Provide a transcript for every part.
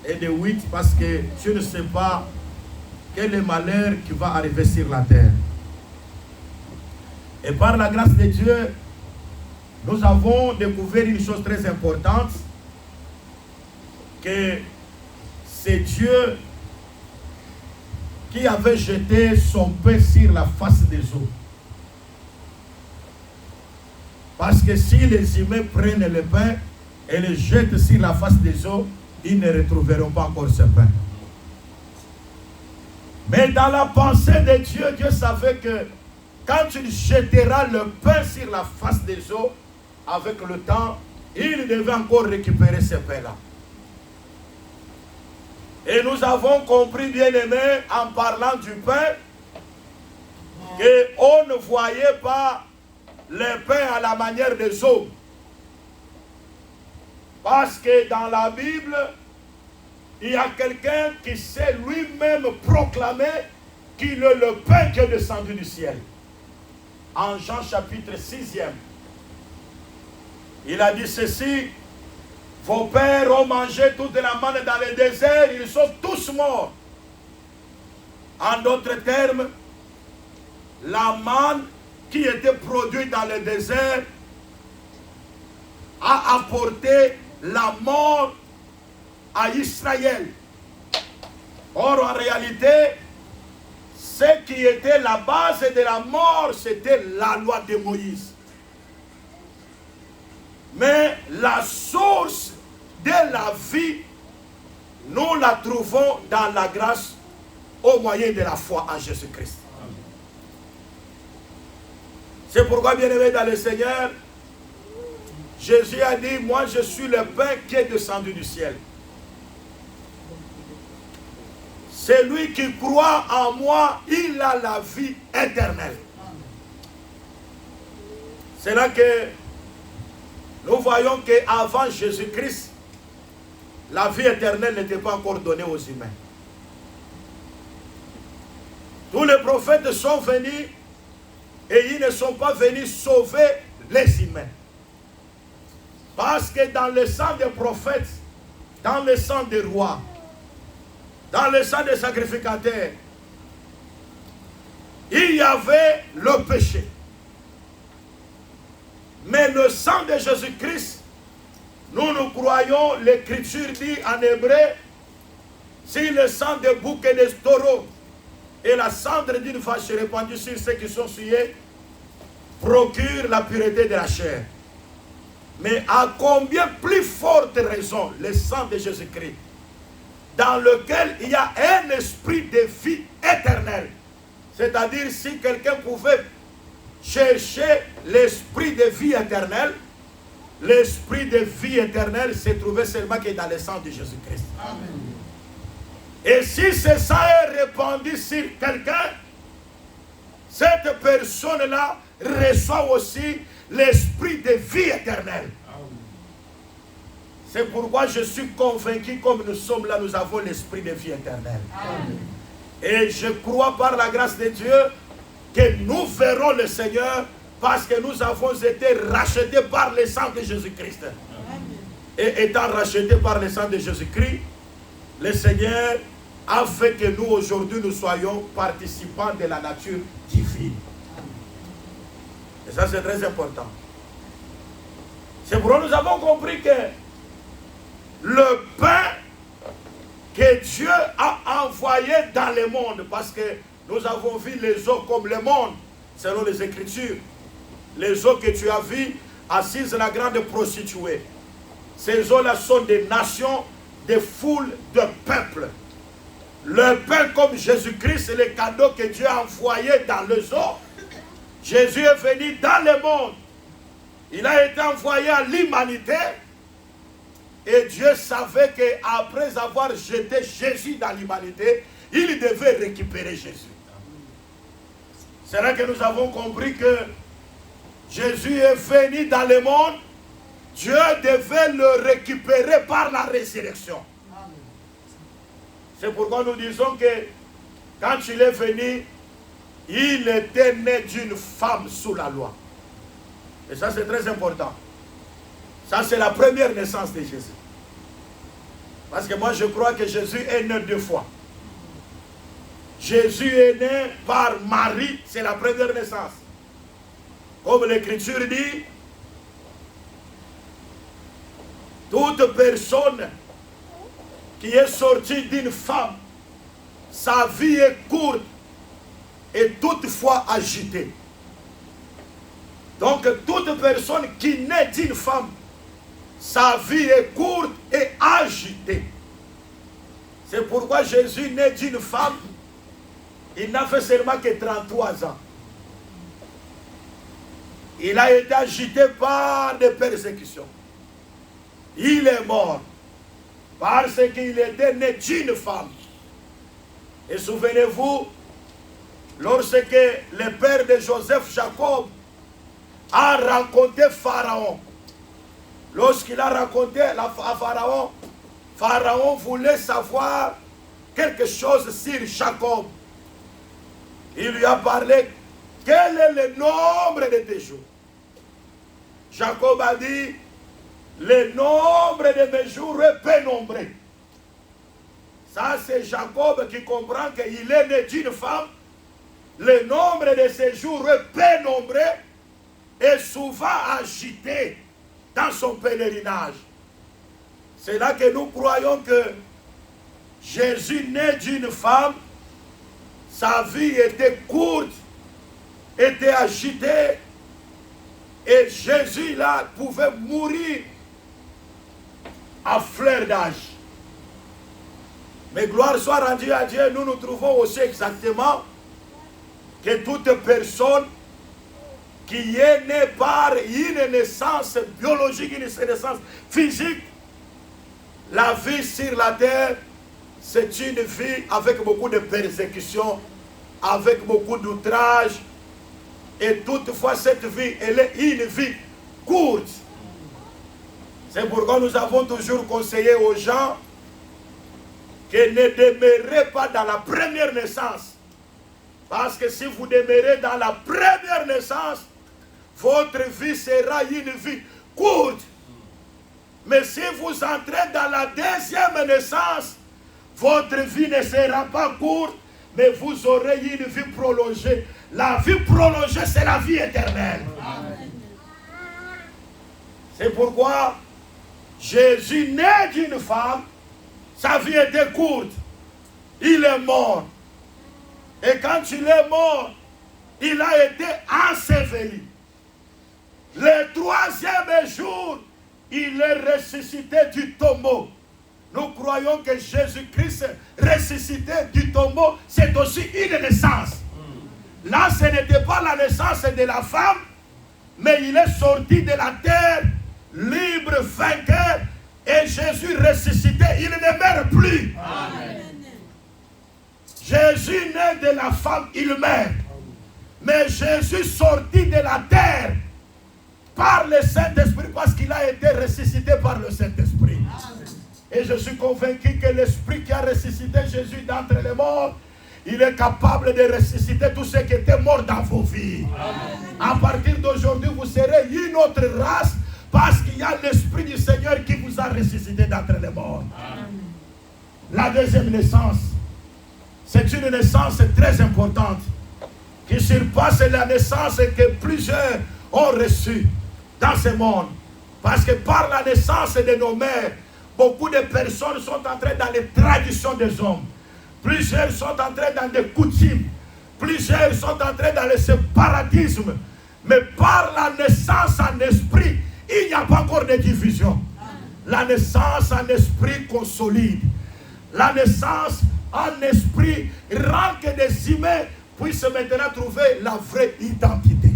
et de 8 parce que tu ne sais pas quel est le malheur qui va arriver sur la terre. Et par la grâce de Dieu, nous avons découvert une chose très importante, que c'est Dieu qui avait jeté son pain sur la face des eaux. Parce que si les humains prennent le pain et le jettent sur la face des eaux, ils ne retrouveront pas encore ce pain. Mais dans la pensée de Dieu, Dieu savait que quand il jettera le pain sur la face des eaux, avec le temps, il devait encore récupérer ce pain-là. Et nous avons compris, bien-aimés, en parlant du pain, qu'on ne voyait pas le pain à la manière des hommes. Parce que dans la Bible, il y a quelqu'un qui s'est lui-même proclamé qu'il est le pain qui est descendu du ciel. En Jean chapitre 6e, il a dit ceci: vos pères ont mangé toute la manne dans le désert, ils sont tous morts. En d'autres termes, la manne qui était produite dans le désert a apporté la mort à Israël. Or, en réalité, ce qui était la base de la mort, c'était la loi de Moïse. Mais la source de la vie, nous la trouvons dans la grâce au moyen de la foi en Jésus-Christ. C'est pourquoi, bien-aimés dans le Seigneur, Jésus a dit: moi je suis le pain qui est descendu du ciel. Celui qui croit en moi, il a la vie éternelle. C'est là que nous voyons qu'avant Jésus-Christ, la vie éternelle n'était pas encore donnée aux humains. Tous les prophètes sont venus et ils ne sont pas venus sauver les humains. Parce que dans le sang des prophètes, dans le sang des rois, dans le sang des sacrificateurs, il y avait le péché. Mais le sang de Jésus-Christ, nous croyons, l'Écriture dit en hébreu, si le sang de bouc et de taureau et la cendre d'une vache répandue sur ceux qui sont souillés procure la pureté de la chair. Mais à combien plus forte raison le sang de Jésus-Christ, dans lequel il y a un esprit de vie éternelle. C'est-à-dire, si quelqu'un pouvait chercher l'esprit de vie éternelle, l'esprit de vie éternelle se trouvait seulement que dans le sang de Jésus-Christ. Et si ce sang est répandu sur quelqu'un, cette personne-là reçoit aussi l'esprit de vie éternelle. C'est pourquoi je suis convaincu, comme nous sommes là, nous avons l'esprit de vie éternelle. Amen. Et je crois par la grâce de Dieu que nous verrons le Seigneur parce que nous avons été rachetés par le sang de Jésus-Christ. Et étant rachetés par le sang de Jésus-Christ, le Seigneur a fait que nous aujourd'hui nous soyons participants de la nature divine. Et ça c'est très important. C'est pourquoi nous avons compris que le pain que Dieu a envoyé dans le monde, parce que nous avons vu les eaux comme le monde, selon les Écritures. Les eaux que tu as vues assises la grande prostituée. Ces eaux-là sont des nations, des foules de peuples. Le pain comme Jésus-Christ, c'est le cadeau que Dieu a envoyé dans les eaux. Jésus est venu dans le monde. Il a été envoyé à l'humanité. Et Dieu savait qu'après avoir jeté Jésus dans l'humanité, il devait récupérer Jésus. C'est là que nous avons compris que Jésus est venu dans le monde. Dieu devait le récupérer par la résurrection. C'est pourquoi nous disons que quand il est venu, il était né d'une femme sous la loi. Et ça c'est très important. Ça c'est la première naissance de Jésus. Parce que moi je crois que Jésus est né 2 fois. Jésus est né par Marie, c'est la première naissance. Comme l'Écriture dit, toute personne qui est sortie d'une femme, sa vie est courte et toutefois agitée. Donc toute personne qui naît d'une femme, sa vie est courte et agitée. C'est pourquoi Jésus naît d'une femme, il n'a fait seulement que 33 ans. Il a été agité par des persécutions. Il est mort parce qu'il était né d'une femme. Et souvenez-vous, lorsque le père de Joseph, Jacob, a rencontré Pharaon, lorsqu'il a rencontré Pharaon, Pharaon voulait savoir quelque chose sur Jacob. Il lui a parlé, quel est le nombre de tes jours? Jacob a dit, le nombre de mes jours est peu nombreux. Ça, c'est Jacob qui comprend qu'il est né d'une femme. Le nombre de ses jours est peu nombreux et souvent agité dans son pèlerinage. C'est là que nous croyons que Jésus, né d'une femme, sa vie était courte, était agitée, et Jésus là pouvait mourir à fleur d'âge. Mais gloire soit rendue à Dieu, nous nous trouvons aussi exactement que toute personne qui est née par une naissance biologique, une naissance physique, la vie sur la terre, c'est une vie avec beaucoup de persécutions, avec beaucoup d'outrages, et toutefois cette vie, elle est une vie courte. C'est pourquoi nous avons toujours conseillé aux gens que ne demeurez pas dans la première naissance. Parce que si vous demeurez dans la première naissance, votre vie sera une vie courte. Mais si vous entrez dans la deuxième naissance, votre vie ne sera pas courte, mais vous aurez une vie prolongée. La vie prolongée, c'est la vie éternelle. C'est pourquoi Jésus, né d'une femme, sa vie était courte. Il est mort. Et quand il est mort, il a été enseveli. Le 3e jour, il est ressuscité du tombeau. Nous croyons que Jésus-Christ ressuscité du tombeau, c'est aussi une naissance. Là, ce n'était pas la naissance de la femme, mais il est sorti de la terre, libre, vainqueur, et Jésus ressuscité, il ne meurt plus. Amen. Jésus né de la femme, il meurt. Mais Jésus sorti de la terre par le Saint-Esprit, parce qu'il a été ressuscité par le Saint-Esprit. Et je suis convaincu que l'Esprit qui a ressuscité Jésus d'entre les morts, il est capable de ressusciter tous ceux qui étaient morts dans vos vies. Amen. À partir d'aujourd'hui, vous serez une autre race parce qu'il y a l'Esprit du Seigneur qui vous a ressuscité d'entre les morts. Amen. La deuxième naissance, c'est une naissance très importante qui surpasse la naissance que plusieurs ont reçue dans ce monde. Parce que par la naissance de nos mères, beaucoup de personnes sont entrées dans les traditions des hommes. Plusieurs sont entrés dans des coutumes. Plusieurs sont entrés dans le séparatisme. Mais par la naissance en esprit, il n'y a pas encore de division. La naissance en esprit consolide. La naissance en esprit rend que des humains puissent maintenant trouver la vraie identité.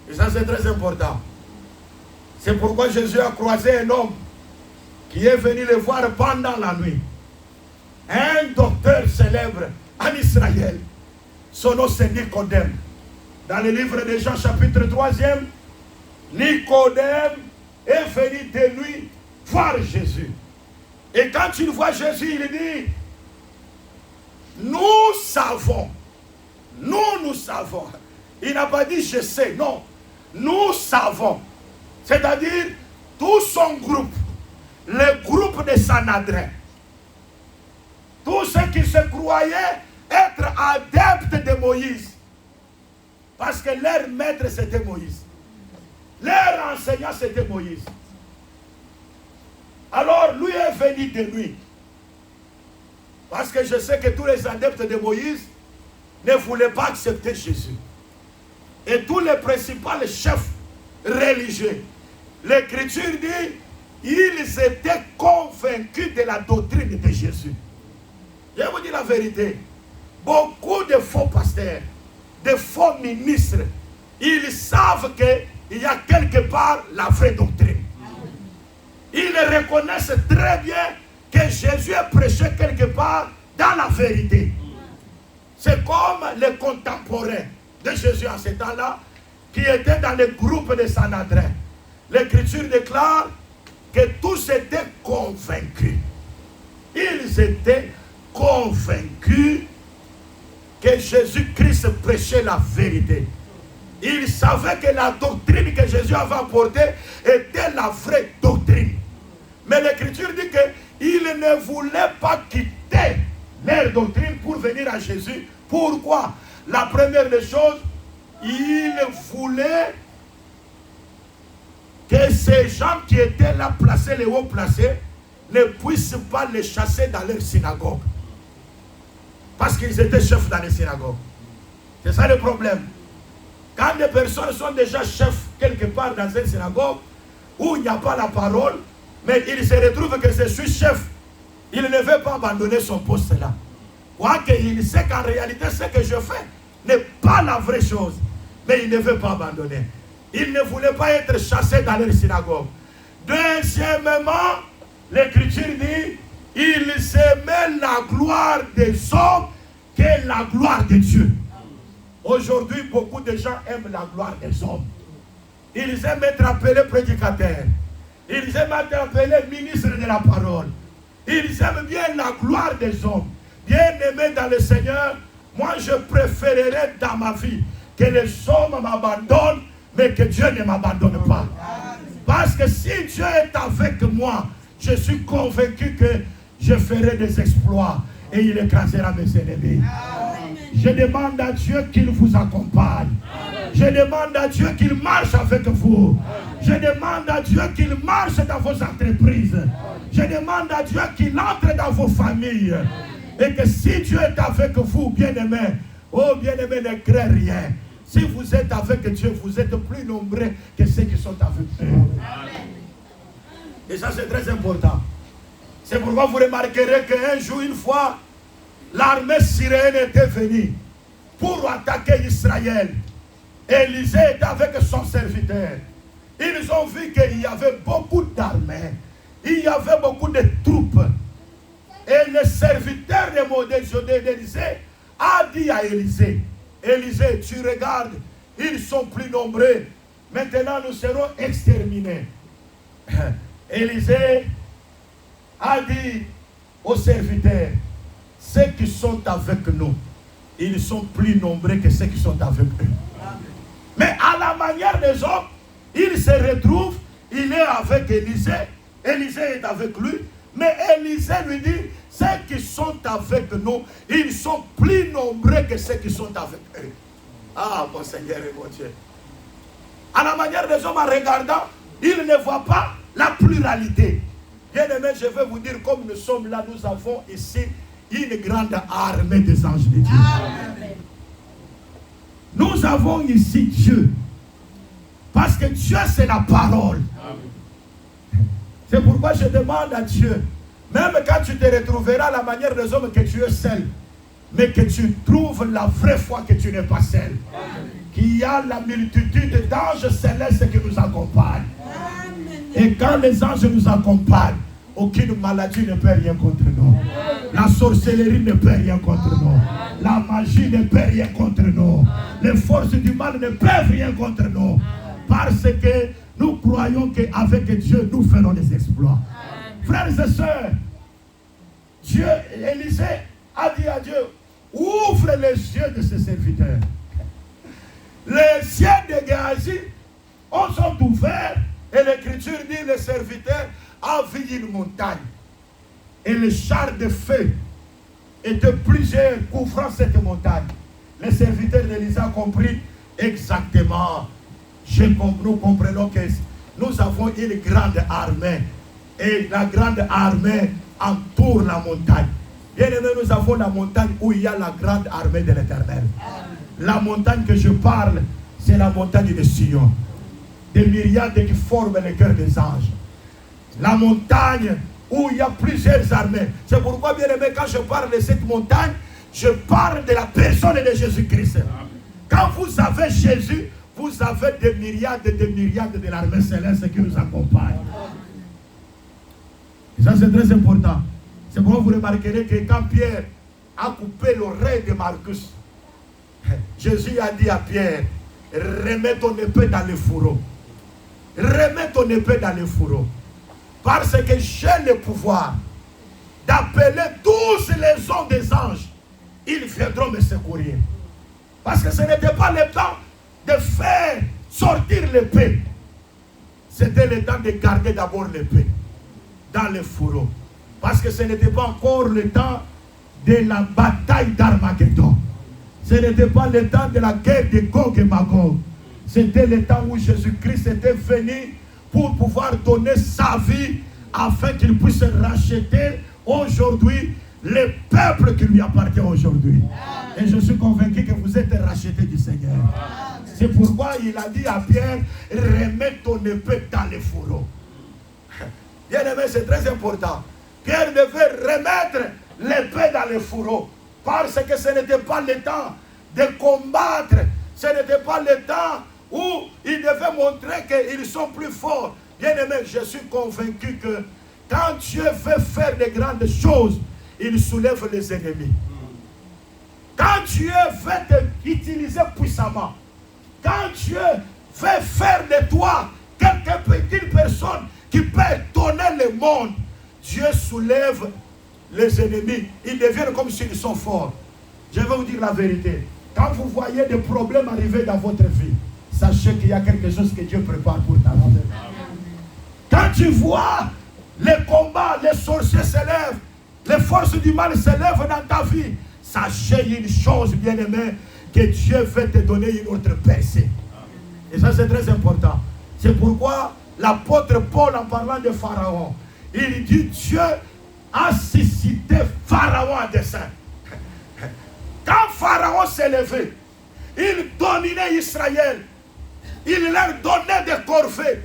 Et ça, c'est très important. C'est pourquoi Jésus a croisé un homme qui est venu le voir pendant la nuit. Un docteur célèbre en Israël. Son nom c'est Nicodème. Dans le livre de Jean chapitre 3e, Nicodème est venu de nuit voir Jésus. Et quand il voit Jésus, il dit, nous savons. Nous savons. Il n'a pas dit je sais, non. Nous savons. C'est-à-dire tout son groupe. le groupe de Sanhedrin. Tous ceux qui se croyaient être adeptes de Moïse. Parce que leur maître c'était Moïse. Leur enseignant c'était Moïse. Alors lui est venu de nuit. Parce que je sais que tous les adeptes de Moïse ne voulaient pas accepter Jésus. Et tous les principaux chefs religieux, l'Écriture dit, ils étaient convaincus de la doctrine de Jésus. Je vous dis la vérité. Beaucoup de faux pasteurs, de faux ministres, ils savent qu'il y a quelque part la vraie doctrine. Ils reconnaissent très bien que Jésus est prêché quelque part dans la vérité. C'est comme les contemporains de Jésus en ce temps-là, qui étaient dans le groupe de Sanhedrin. L'Écriture déclare que tous étaient convaincus. Ils étaient convaincus que Jésus-Christ prêchait la vérité. Ils savaient que la doctrine que Jésus avait apportée était la vraie doctrine. Mais l'Écriture dit qu'ils ne voulaient pas quitter leur doctrine pour venir à Jésus. Pourquoi? La première des choses, ils voulaient que ces gens qui étaient là placés, les hauts placés, ne puissent pas les chasser dans leur synagogue. Parce qu'ils étaient chefs dans les synagogues. C'est ça le problème. Quand des personnes sont déjà chefs quelque part dans une synagogue, où il n'y a pas la parole, mais il se retrouve que je suis chef, il ne veut pas abandonner son poste là. Quoique il sait qu'en réalité ce que je fais n'est pas la vraie chose, mais il ne veut pas abandonner. Il ne voulait pas être chassé dans leur synagogue. Deuxièmement, l'Écriture dit, ils aimaient la gloire des hommes que la gloire de Dieu. Aujourd'hui, beaucoup de gens aiment la gloire des hommes. Ils aiment être appelés prédicateurs. Ils aiment être appelés ministres de la parole. Ils aiment bien la gloire des hommes. Bien-aimés dans le Seigneur, moi je préférerais dans ma vie que les hommes m'abandonnent, mais que Dieu ne m'abandonne pas. Parce que si Dieu est avec moi, je suis convaincu que je ferai des exploits et il écrasera mes ennemis. Je demande à Dieu qu'il vous accompagne. Je demande à Dieu qu'il marche avec vous. Je demande à Dieu qu'il marche dans vos entreprises. Je demande à Dieu qu'il entre dans vos familles. Et que si Dieu est avec vous, bien-aimés, oh bien-aimés, ne craignez rien. Si vous êtes avec Dieu, vous êtes plus nombreux que ceux qui sont avec eux. Et ça, c'est très important. C'est pourquoi vous remarquerez qu'un jour, une fois, l'armée syrienne était venue pour attaquer Israël. Élisée était avec son serviteur. Ils ont vu qu'il y avait beaucoup d'armées. Il y avait beaucoup de troupes. Et le serviteur d'Élisée a dit à Élisée, Élisée, tu regardes, ils sont plus nombreux. Maintenant, nous serons exterminés. Élisée a dit aux serviteurs, ceux qui sont avec nous, ils sont plus nombreux que ceux qui sont avec eux. Mais à la manière des hommes, il se retrouve, il est avec Élisée, Élisée est avec lui, mais Élisée lui dit, ceux qui sont avec nous, ils sont plus nombreux que ceux qui sont avec eux. Ah, mon Seigneur et mon Dieu. À la manière des hommes, en regardant, ils ne voient pas la pluralité. Bien aimé, je vais vous dire, comme nous sommes là, nous avons ici une grande armée des anges de Dieu. Amen. Nous avons ici Dieu. Parce que Dieu, c'est la parole. C'est pourquoi je demande à Dieu, même quand tu te retrouveras à la manière des hommes, que tu es seul, mais que tu trouves la vraie foi, que tu n'es pas seul. Qu'il y a la multitude d'anges célestes qui nous accompagnent. Et quand les anges nous accompagnent, aucune maladie ne peut rien contre nous. La sorcellerie ne peut rien contre nous. La magie ne peut rien contre nous. Les forces du mal ne peuvent rien contre nous. Parce que nous croyons qu'avec Dieu, nous ferons des exploits. Frères et sœurs, Dieu, Élisée a dit à Dieu, ouvre les yeux de ses serviteurs. Les cieux de Géasi sont ouverts et l'Écriture dit, les serviteurs a vu une montagne. Et le char de feu était plusieurs couvrant cette montagne. Les serviteurs d'Élisa ont compris exactement. Nous comprenons que nous avons une grande armée. Et la grande armée entoure la montagne. Bien aimé, nous avons la montagne où il y a la grande armée de l'Éternel. La montagne que je parle, c'est la montagne de Sion. Des myriades qui forment le cœur des anges. La montagne où il y a plusieurs armées. C'est pourquoi, bien aimé, quand je parle de cette montagne, je parle de la personne de Jésus-Christ. Quand vous avez Jésus, vous avez des myriades de l'armée céleste qui nous accompagne. Et ça, c'est très important. C'est pourquoi vous remarquerez que quand Pierre a coupé l'oreille de Marcus, Jésus a dit à Pierre, remets ton épée dans le fourreau. Remets ton épée dans le fourreau. Parce que j'ai le pouvoir d'appeler tous les hommes des anges. Ils viendront me secourir. Parce que ce n'était pas le temps de faire sortir l'épée. C'était le temps de garder d'abord l'épée dans le fourreau. Parce que ce n'était pas encore le temps de la bataille d'Armageddon. Ce n'était pas le temps de la guerre de Gog et Magog. C'était le temps où Jésus-Christ était venu pour pouvoir donner sa vie afin qu'il puisse racheter aujourd'hui le peuple qui lui appartient aujourd'hui. Et je suis convaincu que vous êtes rachetés du Seigneur. C'est pourquoi il a dit à Pierre, remets ton épée dans le fourreau. Bien aimé, c'est très important. Pierre devait remettre l'épée dans le fourreau. Parce que ce n'était pas le temps de combattre. Ce n'était pas le temps où ils devaient montrer qu'ils sont plus forts. Bien aimé, je suis convaincu que quand Dieu veut faire de grandes choses, il soulève les ennemis. Quand Dieu veut t'utiliser puissamment, quand Dieu veut faire de toi quelques petites personnes qui peuvent étonner le monde, Dieu soulève les ennemis. Ils deviennent comme s'ils sont forts. Je vais vous dire la vérité. Quand vous voyez des problèmes arriver dans votre vie, sachez qu'il y a quelque chose que Dieu prépare pour ta vie. Quand tu vois les combats, les sorciers s'élèvent, les forces du mal s'élèvent dans ta vie, sachez une chose, bien-aimé, que Dieu veut te donner une autre percée. Et ça, c'est très important. C'est pourquoi l'apôtre Paul, en parlant de Pharaon, il dit Dieu a suscité Pharaon à dessein. Quand Pharaon s'est levé, il dominait Israël. Il leur donnait des corvées.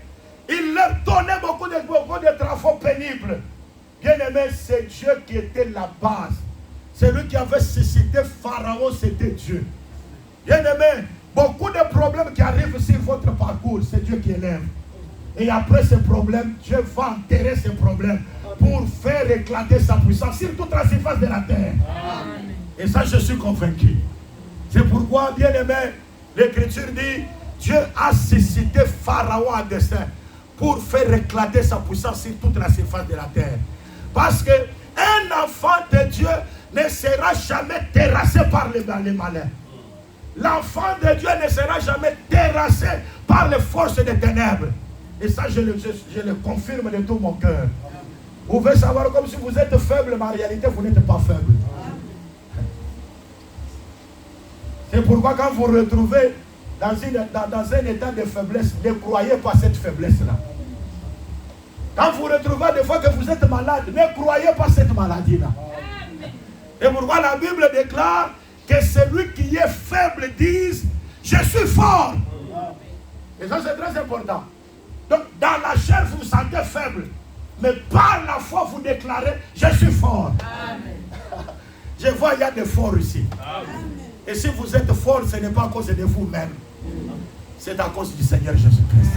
Il leur donnait beaucoup de travaux pénibles. Bien aimé, c'est Dieu qui était la base. C'est lui qui avait suscité Pharaon, c'était Dieu. Bien aimé, beaucoup de problèmes qui arrivent sur votre parcours, c'est Dieu qui élève. Et après ces problèmes, Dieu va enterrer ces problèmes pour faire éclater sa puissance sur toute la surface de la terre. Amen. Et ça, je suis convaincu. C'est pourquoi, bien aimé, l'Écriture dit, Dieu a suscité Pharaon à dessein pour faire éclater sa puissance sur toute la surface de la terre. Parce qu'un enfant de Dieu ne sera jamais terrassé par les malins. L'enfant de Dieu ne sera jamais terrassé par les forces des ténèbres. Et ça, je le confirme de tout mon cœur. Vous pouvez savoir comme si vous êtes faible, mais en réalité, vous n'êtes pas faible. C'est pourquoi quand vous vous retrouvez dans un état de faiblesse, ne croyez pas cette faiblesse-là. Quand vous retrouvez des fois que vous êtes malade, ne croyez pas cette maladie-là. Et pourquoi la Bible déclare que celui qui est faible dise, je suis fort. Et ça, c'est très important. Donc, dans la chair, vous vous sentez faible. Mais par la foi, vous déclarez, je suis fort. Amen. Je vois, il y a des forts ici. Amen. Et si vous êtes fort, ce n'est pas à cause de vous-même. C'est à cause du Seigneur Jésus-Christ.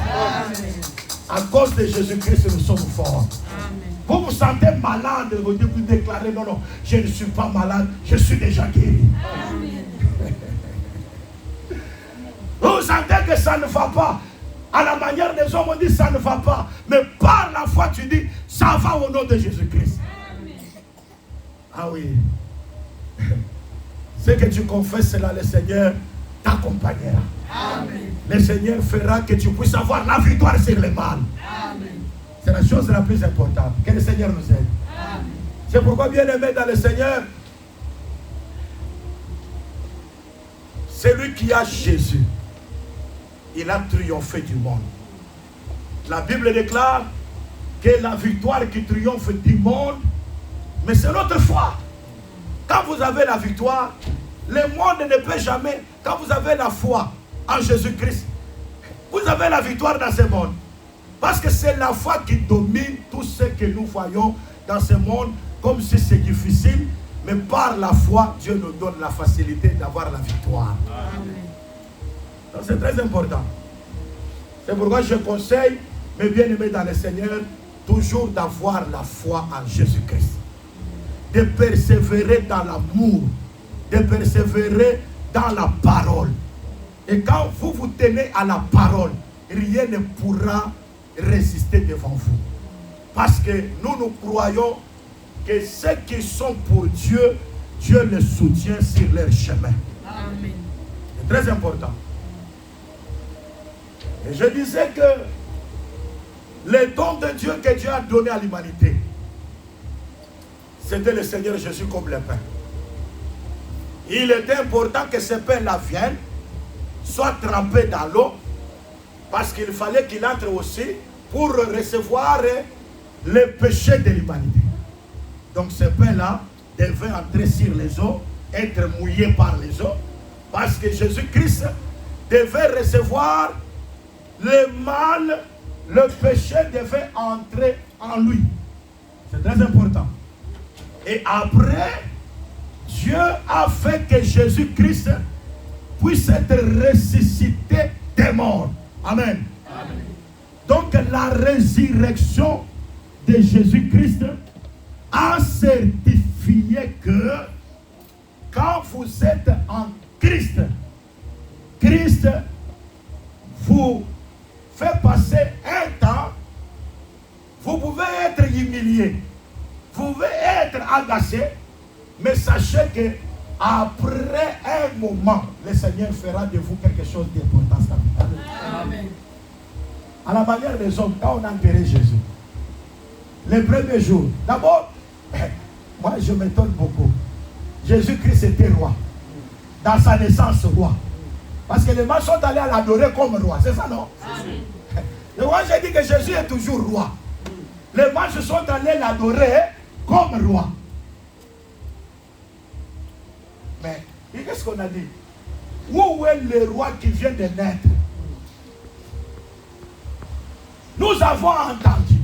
À cause de Jésus-Christ, nous sommes forts. Amen. Vous vous sentez malade, vous déclarez, non, je ne suis pas malade, je suis déjà guéri. Amen. Vous sentez que ça ne va pas. À la manière des hommes, on dit ça ne va pas. Mais par la foi, tu dis, ça va au nom de Jésus-Christ. Ah oui. Ce que tu confesses là, le Seigneur t'accompagnera. Amen. Le Seigneur fera que tu puisses avoir la victoire sur le mal. Amen. C'est la chose la plus importante. Que le Seigneur nous aide. C'est pourquoi, bien aimé dans le Seigneur, celui qui a Jésus, il a triomphé du monde. La Bible déclare que la victoire qui triomphe du monde, mais c'est notre foi. Quand vous avez la victoire, le monde ne peut jamais, quand vous avez la foi en Jésus-Christ, vous avez la victoire dans ce monde. Parce que c'est la foi qui domine tout ce que nous voyons dans ce monde, comme si c'est difficile, mais par la foi, Dieu nous donne la facilité d'avoir la victoire. Donc c'est très important. C'est pourquoi je conseille, mes bien-aimés dans le Seigneur, toujours d'avoir la foi en Jésus-Christ. De persévérer dans l'amour, de persévérer dans la parole. Et quand vous vous tenez à la parole, rien ne pourra résister devant vous. Parce que nous croyons que ceux qui sont pour Dieu, Dieu les soutient sur leur chemin. Amen. C'est très important. Et je disais que les dons de Dieu que Dieu a donné à l'humanité, c'était le Seigneur Jésus comme le pain. Il était important que ce pain-là vienne, soit trempé dans l'eau, parce qu'il fallait qu'il entre aussi pour recevoir les péchés de l'humanité. Donc ce pain-là devait entrer sur les eaux, être mouillé par les eaux, parce que Jésus-Christ devait recevoir le mal, le péché devait entrer en lui. C'est très important. Et après, Dieu a fait que Jésus-Christ puisse être ressuscité des morts. Amen. Amen. Donc la résurrection de Jésus-Christ a certifié que quand vous êtes en Christ, Christ vous fait passer un temps, vous pouvez être humilié, vous pouvez être agacé, mais sachez que après un moment, le Seigneur fera de vous quelque chose d'important. Amen. À la manière des hommes, quand on a enterré Jésus, les premiers jours, d'abord, moi je m'étonne beaucoup. Jésus-Christ était roi. Dans sa naissance, roi. Parce que les mages sont allés à l'adorer comme roi. C'est ça, non? Et moi j'ai dit que Jésus est toujours roi. Les mages sont allés l'adorer comme roi. Mais qu'est-ce qu'on a dit? Où est le roi qui vient de naître? Nous avons entendu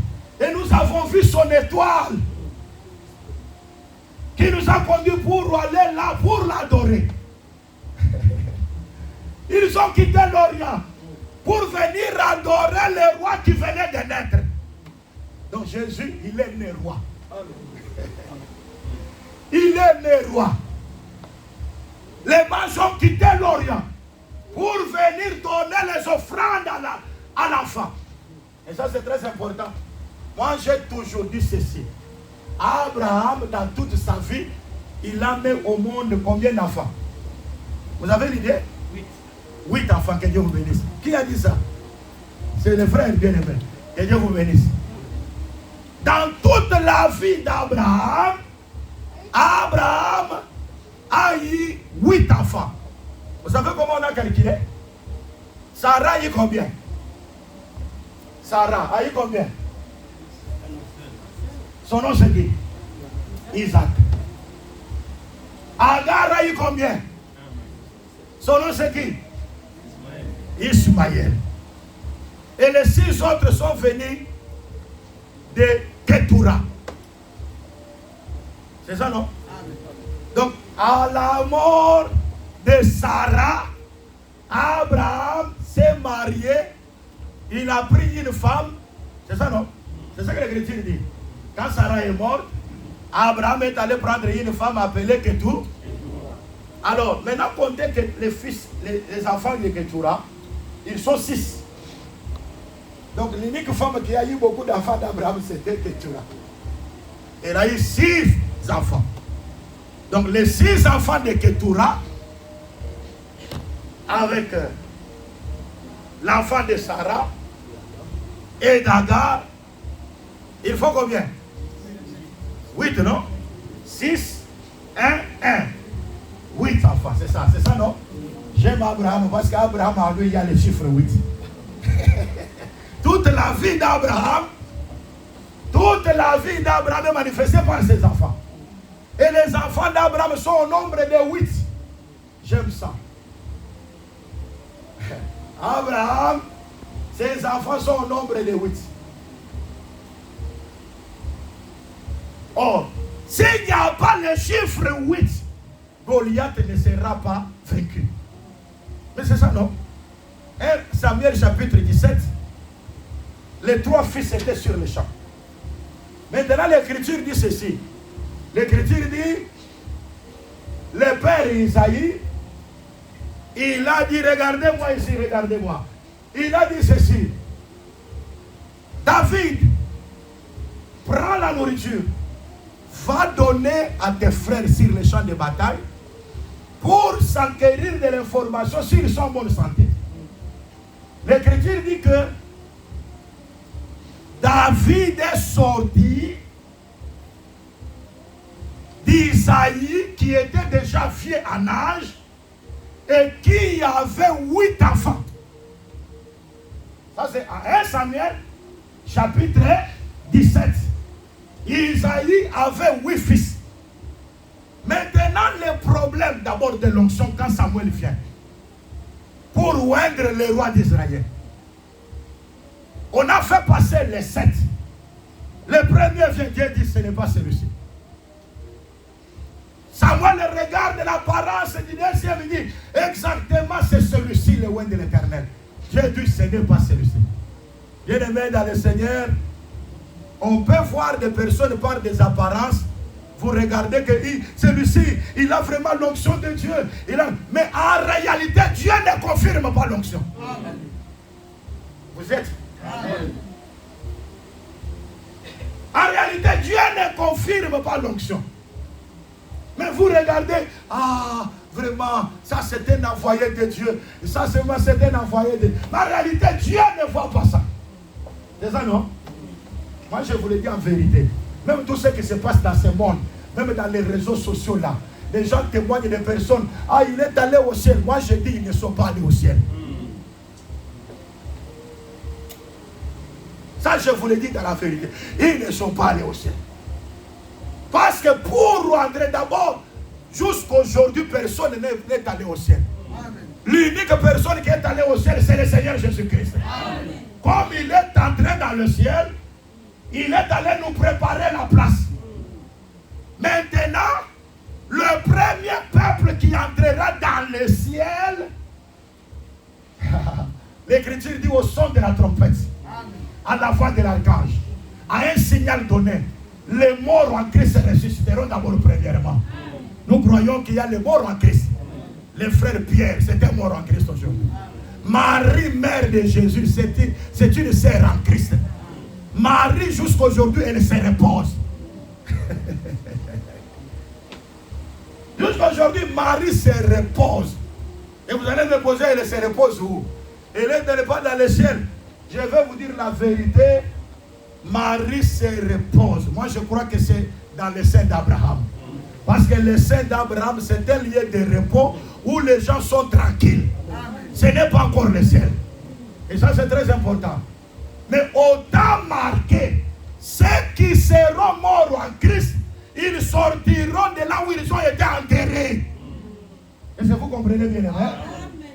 et nous avons vu son étoile qui nous a conduits pour aller là, pour l'adorer. Ils ont quitté l'Orient pour venir adorer le roi qui venait de naître. Donc Jésus, il est né roi. Il est né roi. Les mages ont quitté l'Orient pour venir donner les offrandes à l'enfant. Et ça c'est très important. Moi j'ai toujours dit ceci. Abraham, dans toute sa vie, il a mis au monde combien d'enfants? Vous avez l'idée? 8 enfants, que Dieu vous bénisse. Qui a dit ça? C'est le frère bien-aimé. Que Dieu vous bénisse. Dans toute la vie d'Abraham, Abraham a eu 8 enfants. Vous savez comment on a calculé? Sarah a eu combien? Sarah a eu combien? Son nom c'est qui? Isaac. Agar a eu combien? Son nom c'est qui? Ismaël. Et les 6 autres sont venus de Ketura. C'est ça, non? Donc, à la mort de Sarah, Abraham s'est marié. Il a pris une femme. C'est ça, non? C'est ça que l'Écriture dit. Quand Sarah est morte, Abraham est allé prendre une femme appelée Ketura. Alors, maintenant, comptez que les enfants de Ketura, ils sont 6. Donc, l'unique femme qui a eu beaucoup d'enfants d'Abraham, c'était Ketura. Elle a eu 6 enfants. Donc, les 6 enfants de Ketura, avec l'enfant de Sarah et d'Agar, Il faut combien? 8, non? 6, 1, 1. 8 enfants, c'est ça, non? J'aime Abraham parce qu'Abraham, en lui, il y a le chiffre 8. Toute la vie d'Abraham est manifestée par ses enfants. Et les enfants d'Abraham sont au nombre de 8. J'aime ça. Abraham, ses enfants sont au nombre de 8. Or, s'il n'y a pas le chiffre 8, Goliath ne sera pas vaincu. Mais c'est ça, non? 1 Samuel chapitre 17, les 3 fils étaient sur le champ. Maintenant, l'Écriture dit ceci. L'Écriture dit, le père Isaïe, il a dit, regardez-moi ici, regardez-moi. Il a dit ceci. David, prends la nourriture, va donner à tes frères sur les champs de bataille pour s'enquérir de l'information s'ils sont en bonne santé. L'Écriture dit que David est sorti d'Isaïe qui était déjà vieux en âge et qui avait 8 enfants. Ça c'est à 1 Samuel chapitre 17. Isaïe avait 8 fils. Maintenant, le problème d'abord de l'onction quand Samuel vient pour oindre le roi d'Israël. On a fait passer les 7. Le premier vient, Dieu dit, ce n'est pas celui-ci. Samuel regarde l'apparence du deuxième, il dit, exactement c'est celui-ci, le oint de l'Éternel. Dieu dit, ce n'est pas celui-ci. Bien-aimé dans le Seigneur, on peut voir des personnes par des apparences. Vous regardez que celui-ci, il a vraiment l'onction de Dieu. Mais en réalité, Dieu ne confirme pas l'onction. Vous êtes? Amen. En réalité, Dieu ne confirme pas l'onction. Mais vous regardez, vraiment, ça c'est un envoyé de Dieu. Ça c'est un envoyé de Dieu. Mais en réalité, Dieu ne voit pas ça. C'est ça, non? Moi, je vous le dis en vérité. Même tout ce qui se passe dans ce monde, même dans les réseaux sociaux là, les gens témoignent des personnes. Il est allé au ciel. Moi, je dis, ils ne sont pas allés au ciel. Ça, je vous le dis dans la vérité. Ils ne sont pas allés au ciel. Parce que pour André d'abord, jusqu'aujourd'hui, personne n'est allé au ciel. L'unique personne qui est allée au ciel, c'est le Seigneur Jésus-Christ. Comme il est entré dans le ciel, il est allé nous préparer la place. Maintenant, le premier peuple qui entrera dans le ciel, l'Écriture dit au son de la trompette, à la voix de l'archange, à un signal donné, les morts en Christ ressusciteront d'abord premièrement. Nous croyons qu'il y a les morts en Christ. Les frères Pierre, c'était mort en Christ aujourd'hui. Marie, mère de Jésus, c'est une sœur en Christ. Marie, jusqu'à aujourd'hui, elle se repose. Jusqu'à aujourd'hui, Marie se repose. Et vous allez me poser, elle se repose où? Elle n'est pas dans le ciel. Je vais vous dire la vérité. Marie se repose. Moi, je crois que c'est dans le sein d'Abraham. Parce que le sein d'Abraham, c'est un lieu de repos où les gens sont tranquilles. Ce n'est pas encore le ciel. Et ça, c'est très important. Mais autant marqué, ceux qui seront morts en Christ, ils sortiront de là où ils ont été enterrés. Est-ce que vous comprenez bien, hein?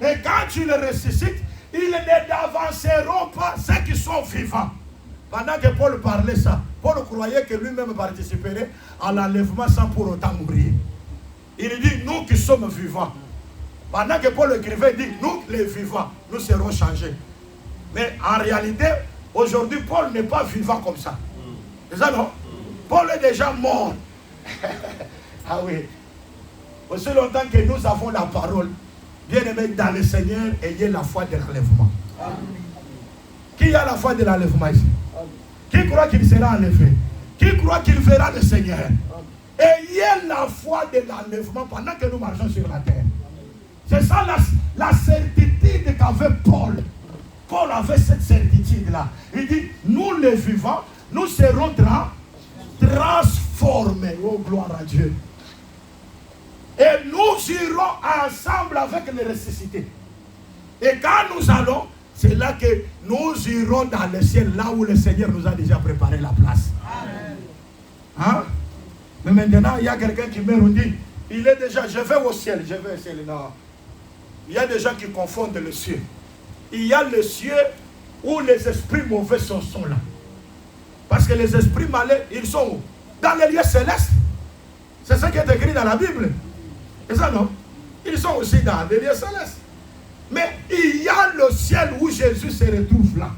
Et quand ils ressuscitent, ils n'avanceront pas ceux qui sont vivants. Pendant que Paul parlait ça, Paul croyait que lui-même participerait à l'enlèvement sans pour autant mourir. Il dit, nous qui sommes vivants. Pendant que Paul écrivait, il dit, nous les vivants, nous serons changés. Mais en réalité, aujourd'hui, Paul n'est pas vivant comme ça. C'est ça, non? Paul est déjà mort. Ah oui. Aussi longtemps que nous avons la parole, bien aimé dans le Seigneur, ayez la foi de l'enlèvement. Qui a la foi de l'enlèvement ici? Qui croit qu'il sera enlevé? Qui croit qu'il verra le Seigneur? Ayez la foi de l'enlèvement pendant que nous marchons sur la terre. C'est ça la certitude qu'avait Paul. Paul avait cette certitude-là. Il dit, nous les vivants, nous serons transformés. Oh, gloire à Dieu. Et nous irons ensemble avec les ressuscités. Et quand nous allons, c'est là que nous irons dans le ciel, là où le Seigneur nous a déjà préparé la place. Amen. Hein? Mais maintenant, il y a quelqu'un qui me dit, il est déjà, je vais au ciel, je vais au ciel. Non. Il y a des gens qui confondent le ciel. Il y a le ciel où les esprits mauvais sont là. Parce que les esprits malais, ils sont où? Dans les lieux célestes. C'est ça qui est écrit dans la Bible. Et ça non? Ils sont aussi dans les lieux célestes. Mais il y a le ciel où Jésus se retrouve là.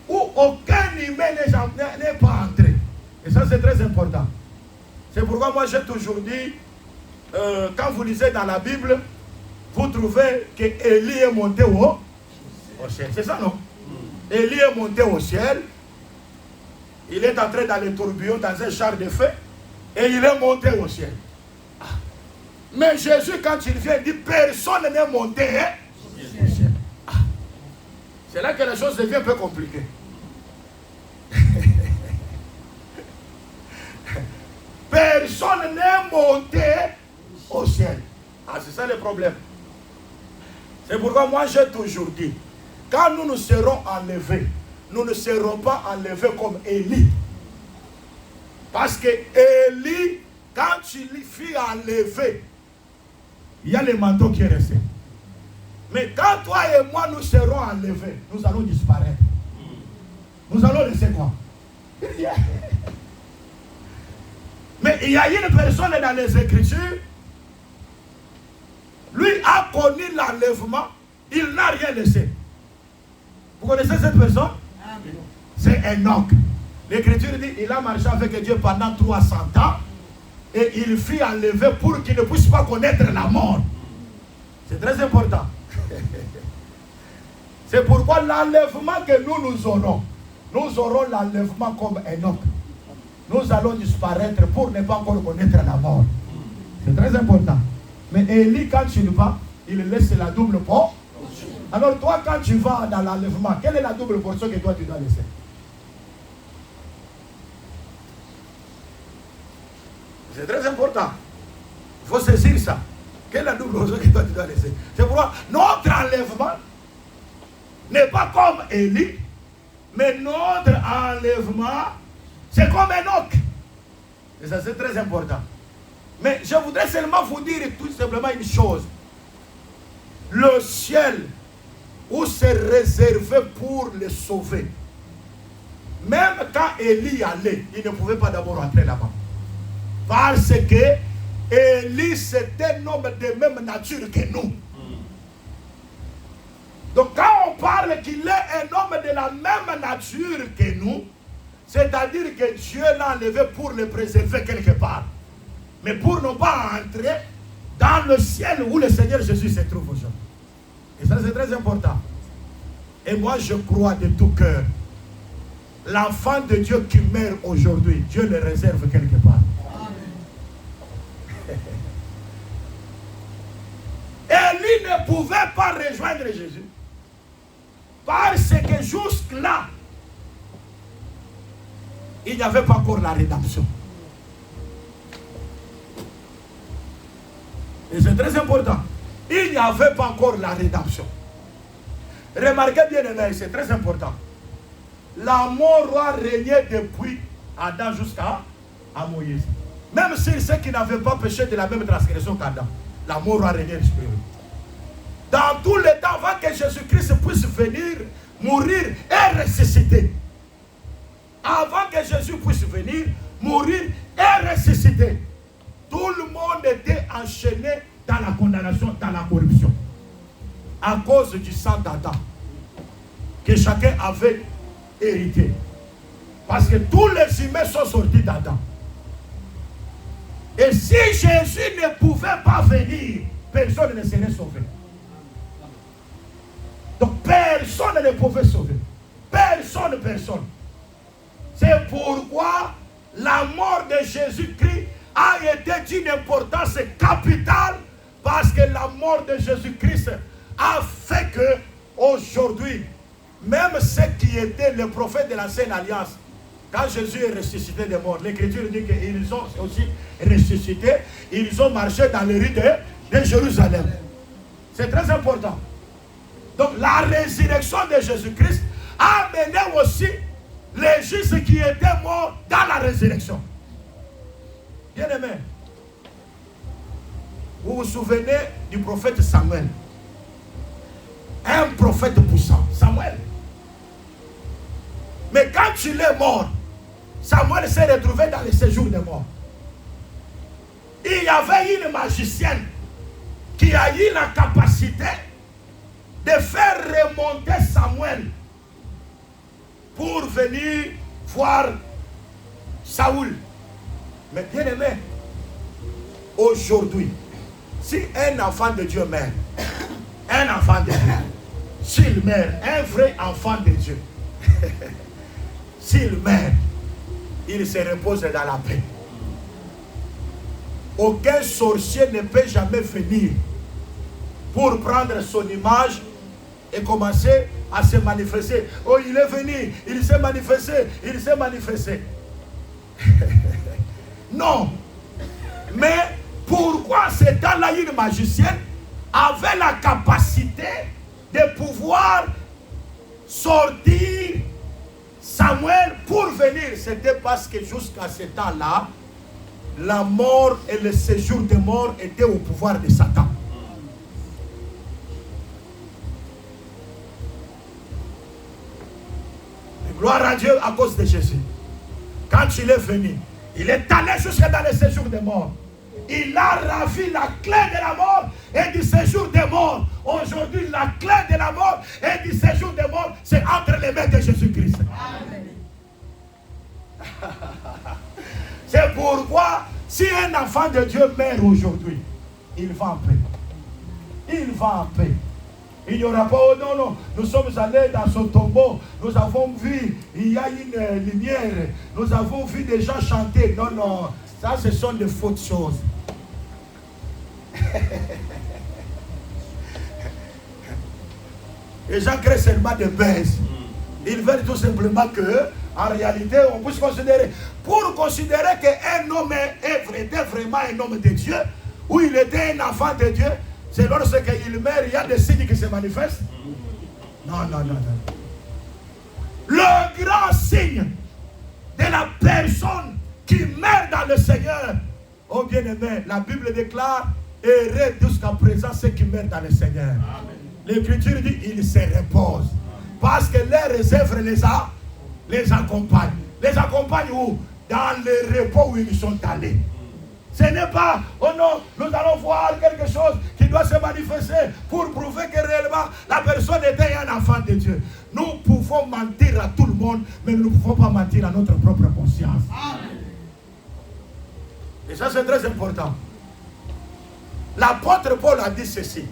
Où aucun humain n'est pas entré. Et ça c'est très important. C'est pourquoi moi j'ai toujours dit, quand vous lisez dans la Bible, vous trouvez que Élie est monté au ciel. C'est ça non? Élie est monté au ciel. Il est entré dans les tourbillons, dans un char de feu. Et il est monté au ciel. Mais Jésus, quand il vient, il dit personne n'est monté au ciel. C'est là que les choses deviennent un peu compliquées. Personne n'est monté au ciel. Ah, c'est ça le problème. C'est pourquoi moi j'ai toujours dit, quand nous nous serons enlevés, nous ne serons pas enlevés comme Élie. Parce que Élie, quand il fut enlevé, il y a le manteau qui est resté. Mais quand toi et moi nous serons enlevés, nous allons disparaître. Nous allons laisser quoi? Mais il y a une personne dans les Écritures, lui a connu l'enlèvement, il n'a rien laissé. Vous connaissez cette personne? C'est Enoch. L'Écriture dit il a marché avec Dieu pendant 300 ans et il fut enlevé pour qu'il ne puisse pas connaître la mort. C'est très important. C'est pourquoi l'enlèvement que nous aurons l'enlèvement comme Enoch. Nous allons disparaître pour ne pas encore connaître la mort. C'est très important. Mais Élie, quand tu vas, il laisse la double portion. Alors toi, quand tu vas dans l'enlèvement, quelle est la double portion que toi tu dois laisser? C'est très important. Il faut saisir ça. Quelle est la double portion que toi tu dois laisser? C'est pourquoi notre enlèvement n'est pas comme Élie, mais notre enlèvement, c'est comme Enoch. Et ça, c'est très important. Mais je voudrais seulement vous dire tout simplement une chose. Le ciel, où c'est réservé pour les sauver. Même quand Élie allait, il ne pouvait pas d'abord entrer là-bas. Parce que Élie, c'est un homme de même nature que nous. Donc quand on parle qu'il est un homme de la même nature que nous, c'est-à-dire que Dieu l'a enlevé pour le préserver quelque part. Mais pour ne pas entrer dans le ciel où le Seigneur Jésus se trouve aujourd'hui. Et ça c'est très important. Et moi je crois de tout cœur, l'enfant de Dieu qui meurt aujourd'hui, Dieu le réserve quelque part. Élie ne pouvait pas rejoindre Jésus. Parce que jusque-là, il n'y avait pas encore la rédemption. Et c'est très important. Il n'y avait pas encore la rédemption. Remarquez bien, c'est très important. La mort a régné depuis Adam jusqu'à Moïse. Même si ceux qui n'avaient pas péché de la même transgression qu'Adam, la mort a régné sur eux. Dans tout le temps, avant que Jésus-Christ puisse venir, mourir et ressusciter. Avant que Jésus puisse venir, mourir et ressusciter. Tout le monde était enchaîné dans la condamnation, dans la corruption. À cause du sang d'Adam. Que chacun avait hérité. Parce que tous les humains sont sortis d'Adam. Et si Jésus ne pouvait pas venir, personne ne serait sauvé. Donc personne ne pouvait sauver. Personne. C'est pourquoi la mort de Jésus-Christ a été d'une importance capitale, parce que la mort de Jésus-Christ a fait que aujourd'hui, même ceux qui étaient les prophètes de l'ancienne alliance, Quand Jésus est ressuscité des morts, l'Écriture dit qu'ils ont aussi ressuscité, ils ont marché dans les rues de Jérusalem. C'est très important. Donc la résurrection de Jésus-Christ a amené aussi les justes qui étaient morts dans la résurrection. Bien aimé, vous vous souvenez du prophète Samuel? Un prophète puissant, Samuel. Mais quand il est mort, Samuel s'est retrouvé dans le séjour des morts. Il y avait une magicienne qui a eu la capacité de faire remonter Samuel pour venir voir Saoul. Mais bien aimé, aujourd'hui, si un enfant de Dieu meurt, un enfant de Dieu, s'il meurt, un vrai enfant de Dieu, s'il meurt, il se repose dans la paix. Aucun sorcier ne peut jamais venir pour prendre son image et commencer à se manifester. Oh, il est venu, il s'est manifesté, il s'est manifesté. Non. Mais pourquoi ce temps-là, une magicienne avait la capacité de pouvoir sortir Samuel pour venir? C'était parce que jusqu'à ce temps-là, la mort et le séjour des morts étaient au pouvoir de Satan. Et gloire à Dieu à cause de Jésus. Quand il est venu, il est allé jusqu'à dans le séjour des morts. Il a ravi la clé de la mort et du séjour des morts. Aujourd'hui, la clé de la mort et du séjour des morts, c'est entre les mains de Jésus-Christ. C'est pourquoi, si un enfant de Dieu meurt aujourd'hui, il va en paix. Il va en paix. Il n'y aura pas, oh non, non, nous sommes allés dans ce tombeau, nous avons vu, il y a une lumière, nous avons vu des gens chanter. Non, non, ça ce sont des fausses choses. Les gens créent seulement des baises. Ils veulent tout simplement que, en réalité, on puisse considérer, pour considérer qu'un homme était vraiment un homme de Dieu, ou il était un enfant de Dieu, c'est lorsqu'il meurt, il y a des signes qui se manifestent. Non, non, non, non. Le grand signe de la personne qui meurt dans le Seigneur, oh bien-aimé, la Bible déclare, heureux jusqu'à présent ceux qui meurent dans le Seigneur. L'Écriture dit, ils se reposent. Parce que leurs œuvres les accompagnent. Les accompagnent où? Dans le repos où ils sont allés. Ce n'est pas, oh non, nous allons voir quelque chose qui doit se manifester pour prouver que réellement la personne était un enfant de Dieu. Nous pouvons mentir à tout le monde, mais nous ne pouvons pas mentir à notre propre conscience. Amen. Et ça, c'est très important. L'apôtre Paul a dit ceci.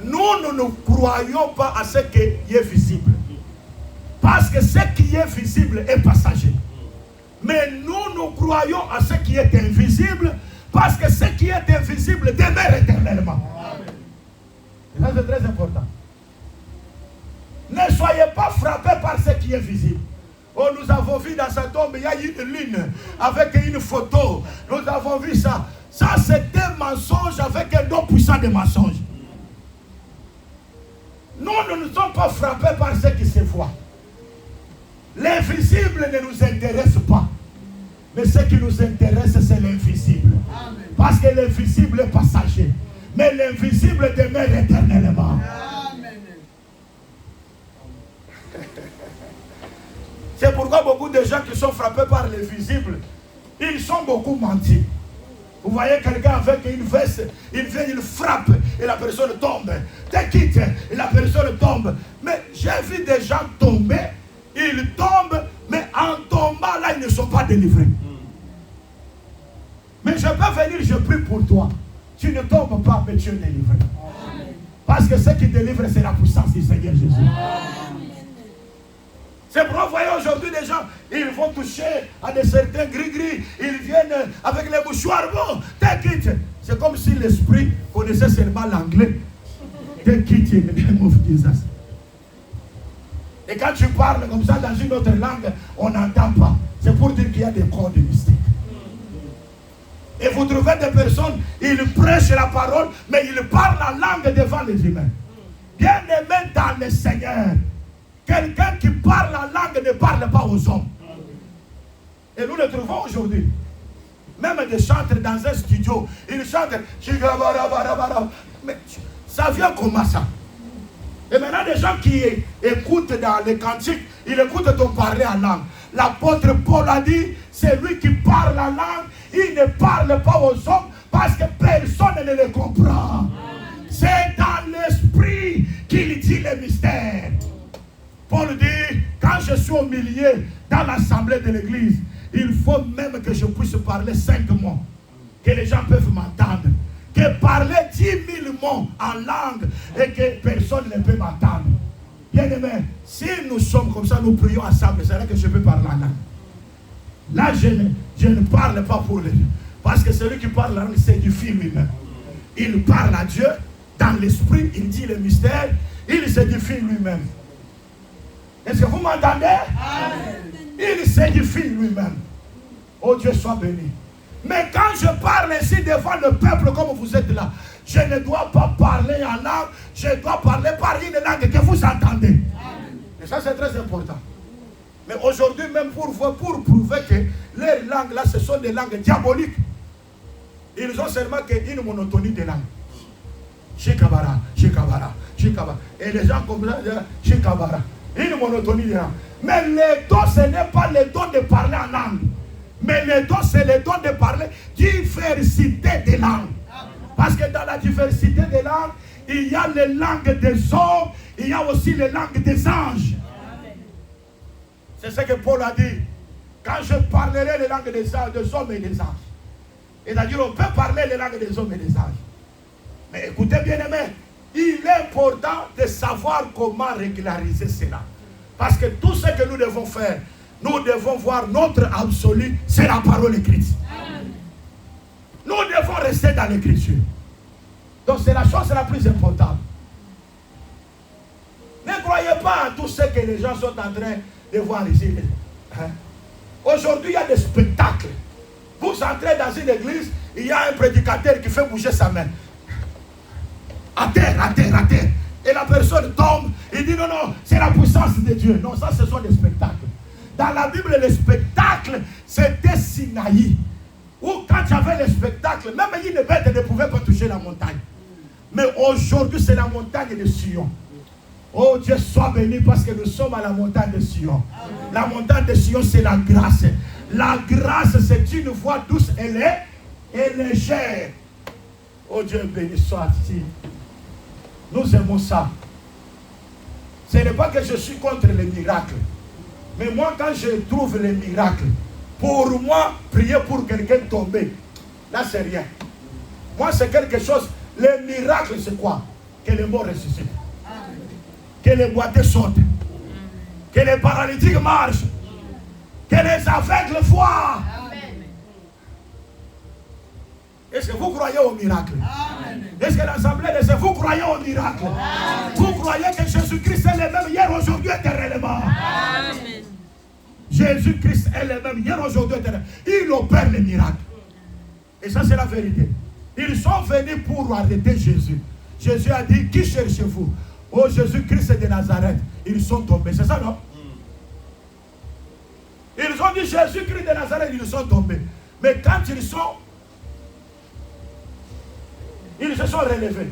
Nous ne croyons pas à ce qui est visible. Parce que ce qui est visible est passager. Mais nous croyons à ce qui est invisible, parce que ce qui est invisible demeure éternellement. Et ça, c'est très important. Ne soyez pas frappés par ce qui est visible. Oh, nous avons vu dans sa tombe, il y a une lune avec une photo. Nous avons vu ça. Ça, c'est un mensonge avec un don puissant de mensonge. Nous ne sommes pas frappés par ce qui se voit. L'invisible ne nous intéresse pas. Mais ce qui nous intéresse, c'est l'invisible. Parce que l'invisible est passager. Mais l'invisible demeure éternellement. Amen. C'est pourquoi beaucoup de gens qui sont frappés par l'invisible, ils sont beaucoup mentis. Vous voyez quelqu'un avec une veste, il vient, il frappe et la personne tombe. T'es quitte et la personne tombe. Mais j'ai vu des gens tomber, ils tombent, mais en tombant là, ils ne sont pas délivrés. Mais je peux venir, je prie pour toi. Tu ne tombes pas, mais tu es délivré. Amen. Parce que ce qui délivre, c'est la puissance du Seigneur Jésus. Amen. C'est pourquoi vous voyez aujourd'hui des gens, ils vont toucher à des certains gris-gris, ils viennent avec les mouchoirs. Bon, t'inquiète. C'est comme si l'esprit connaissait seulement l'anglais. T'inquiète, in the name of Jesus. Et quand tu parles comme ça dans une autre langue, on n'entend pas. C'est pour dire qu'il y a des codes mystiques. Et vous trouvez des personnes, ils prêchent la parole, mais ils parlent la langue devant les humains. Bien aimé dans le Seigneur, quelqu'un qui parle la langue ne parle pas aux hommes. Et nous le trouvons aujourd'hui. Même des chanteurs dans un studio, ils chantent. Mais ça vient comment ça? Et maintenant, des gens qui écoutent dans les cantiques, ils écoutent ton parler en langue. L'apôtre Paul a dit, c'est lui qui parle la langue, il ne parle pas aux hommes parce que personne ne le comprend. C'est dans l'esprit qu'il dit les mystères. Paul dit, quand je suis au milieu dans l'assemblée de l'église, il faut même que je puisse parler 5 mots, que les gens peuvent m'entendre. Que parler 10 000 mots en langue et que personne ne peut m'entendre. Bien aimé, si nous sommes comme ça, nous prions ensemble, c'est là que je peux parler en langue. Là, je ne parle pas pour les gens. Parce que celui qui parle en langue s'édifie lui-même. Il parle à Dieu dans l'esprit, il dit le mystère, il s'édifie lui-même. Est-ce que vous m'entendez? Il s'édifie lui-même. Oh Dieu soit béni. Mais quand je parle ici devant le peuple comme vous êtes là, je ne dois pas parler en langue, je dois parler par une langue que vous entendez. Et ça c'est très important. Mais aujourd'hui même pour prouver que leurs langues là ce sont des langues diaboliques. Ils ont seulement qu'une monotonie de langue. Shikabara, shikabara, shikabara. Et les gens comme ça, shikabara. Une monotonie de langue. Mais le don ce n'est pas le don de parler en langue. Mais le don, c'est le don de parler diversité de langues. Parce que dans la diversité des langues, il y a les langues des hommes, il y a aussi les langues des anges. C'est ce que Paul a dit. Quand je parlerai les langues des hommes et des anges. C'est-à-dire, on peut parler les langues des hommes et des anges. Mais écoutez bien aimé, il est important de savoir comment régulariser cela. Parce que tout ce que nous devons faire, nous devons voir notre absolu, c'est la parole écrite. Nous devons rester dans l'écriture. Donc c'est la chose la plus importante. Ne croyez pas en tout ce que les gens sont en train de voir ici. Aujourd'hui, il y a des spectacles. Vous entrez dans une église, il y a un prédicateur qui fait bouger sa main. À terre, à terre, à terre. Et la personne tombe, il dit non, non, c'est la puissance de Dieu. Non, ça ce sont des spectacles. Dans la Bible, le spectacle, c'était Sinaï. Où quand il y avait le spectacle, même une bête ne pouvait pas toucher la montagne. Mais aujourd'hui, c'est la montagne de Sion. Oh Dieu, sois béni parce que nous sommes à la montagne de Sion. La montagne de Sion, c'est la grâce. La grâce, c'est une voix douce et légère. Oh Dieu, béni soit-il. Nous aimons ça. Ce n'est pas que je suis contre les miracles. Mais moi, quand je trouve les miracles, pour moi, prier pour quelqu'un tomber, là, c'est rien. Moi, c'est quelque chose. Les miracles, c'est quoi? Que les morts ressuscitent. Que les boiteux sautent. Que les paralytiques marchent. Que les aveugles voient. Est-ce que vous croyez au miracle? Est-ce que l'assemblée de vous croyez au miracle? Vous croyez que Jésus-Christ est le même hier, aujourd'hui, éternellement? Amen. Jésus-Christ est le même hier, aujourd'hui, éternellement. Il opère les miracles. Et ça, c'est la vérité. Ils sont venus pour arrêter Jésus. Jésus a dit, qui cherchez-vous? Oh, Jésus-Christ de Nazareth. Ils sont tombés. C'est ça, non? Ils ont dit Jésus-Christ de Nazareth, ils sont tombés. Mais quand ils se sont relevés.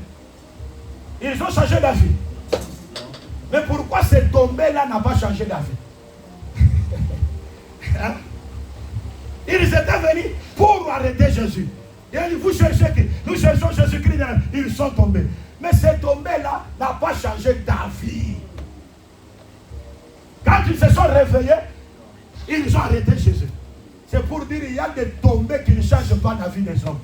Ils ont changé d'avis. Mais pourquoi ces tombés-là n'ont pas changé d'avis? Hein? Ils étaient venus pour arrêter Jésus. Et vous cherchez qui? Nous cherchons Jésus-Christ. Ils sont tombés. Mais ces tombés-là n'ont pas changé d'avis. Quand ils se sont réveillés, ils ont arrêté Jésus. C'est pour dire qu'il y a des tombés qui ne changent pas d'avis des hommes.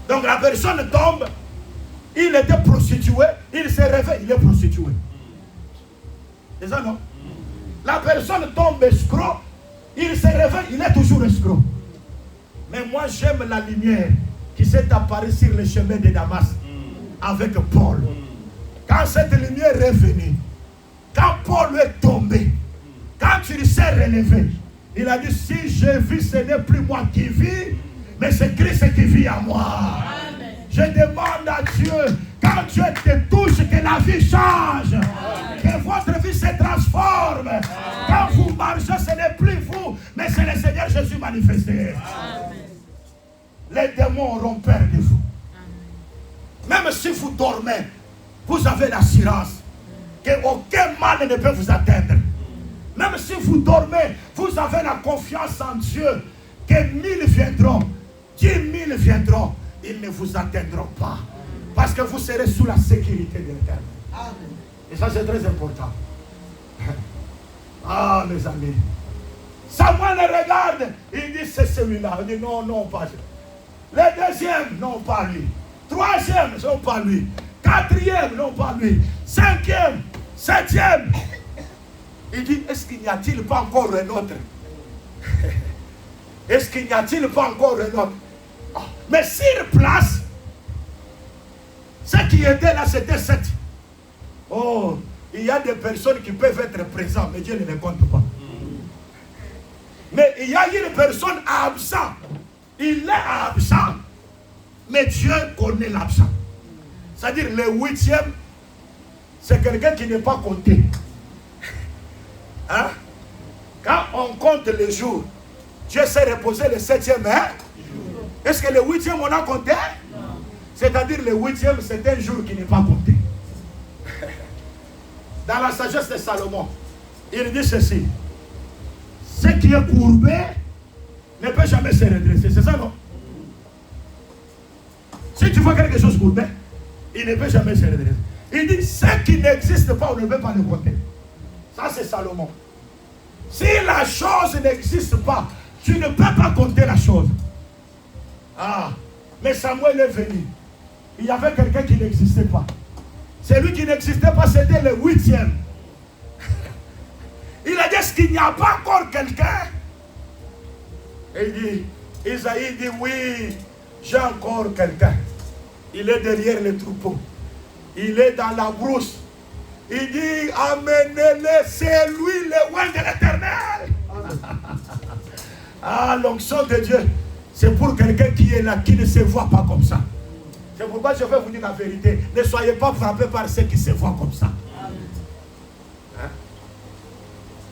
Donc la personne tombe, il était prostitué, il se réveille, il est prostitué. C'est ça, non? La personne tombe escroc, il se réveille, il est toujours escroc. Mais moi j'aime la lumière qui s'est apparue sur le chemin de Damas avec Paul. Quand cette lumière est venue, quand Paul est tombé, quand il s'est relevé, il a dit, si je vis, ce n'est plus moi qui vis, mais c'est Christ qui vit en moi. Amen. Je demande à Dieu, quand Dieu te touche, que la vie change. Amen. Que votre vie se transforme. Amen. Quand vous marchez, ce n'est plus vous, mais c'est le Seigneur Jésus manifesté. Amen. Les démons auront peur de vous. Amen. Même si vous dormez, vous avez l'assurance qu'aucun mal ne peut vous atteindre. Même si vous dormez, vous avez la confiance en Dieu que 1000 viendront, 10 000 viendront, ils ne vous atteindront pas. Parce que vous serez sous la sécurité de l'Éternel. Et ça c'est très important. Ah mes amis. Samuel le regarde, il dit c'est celui-là. Il dit non, non, pas lui. Le deuxième, non, pas lui. Troisième, non, pas lui. Quatrième, non, pas lui. Cinquième, septième. Il dit, est-ce qu'il n'y a-t-il pas encore un autre? Est-ce qu'il n'y a-t-il pas encore un autre? Oh, mais sur place, ce qui était là, c'était 7. Oh, il y a des personnes qui peuvent être présentes, mais Dieu ne les compte pas. Mais il y a une personne absente. Il est absent, mais Dieu connaît l'absent. C'est-à-dire, le 8e, c'est quelqu'un qui n'est pas compté. Hein? Quand on compte les jours, Dieu s'est reposé le 7e. Hein? Est-ce que le 8e on a compté? C'est-à-dire le 8e c'est un jour qui n'est pas compté. Dans la sagesse de Salomon, il dit ceci: ce qui est courbé ne peut jamais se redresser. C'est ça, non? Si tu vois quelque chose courbé, il ne peut jamais se redresser. Il dit ce qui n'existe pas, on ne peut pas le compter. Ça c'est Salomon. Si la chose n'existe pas, tu ne peux pas compter la chose. Ah, mais Samuel est venu. Il y avait quelqu'un qui n'existait pas. Celui qui n'existait pas, c'était le 8e. Il a dit, est-ce qu'il n'y a pas encore quelqu'un? Et il dit, Isaïe dit, oui, j'ai encore quelqu'un. Il est derrière les troupeaux. Il est dans la brousse. Il dit, amenez-le, c'est lui le roi de l'Éternel. Ah, l'onction de Dieu, c'est pour quelqu'un qui est là, qui ne se voit pas comme ça. C'est pourquoi je vais vous dire la vérité. Ne soyez pas frappés par ceux qui se voient comme ça. Hein?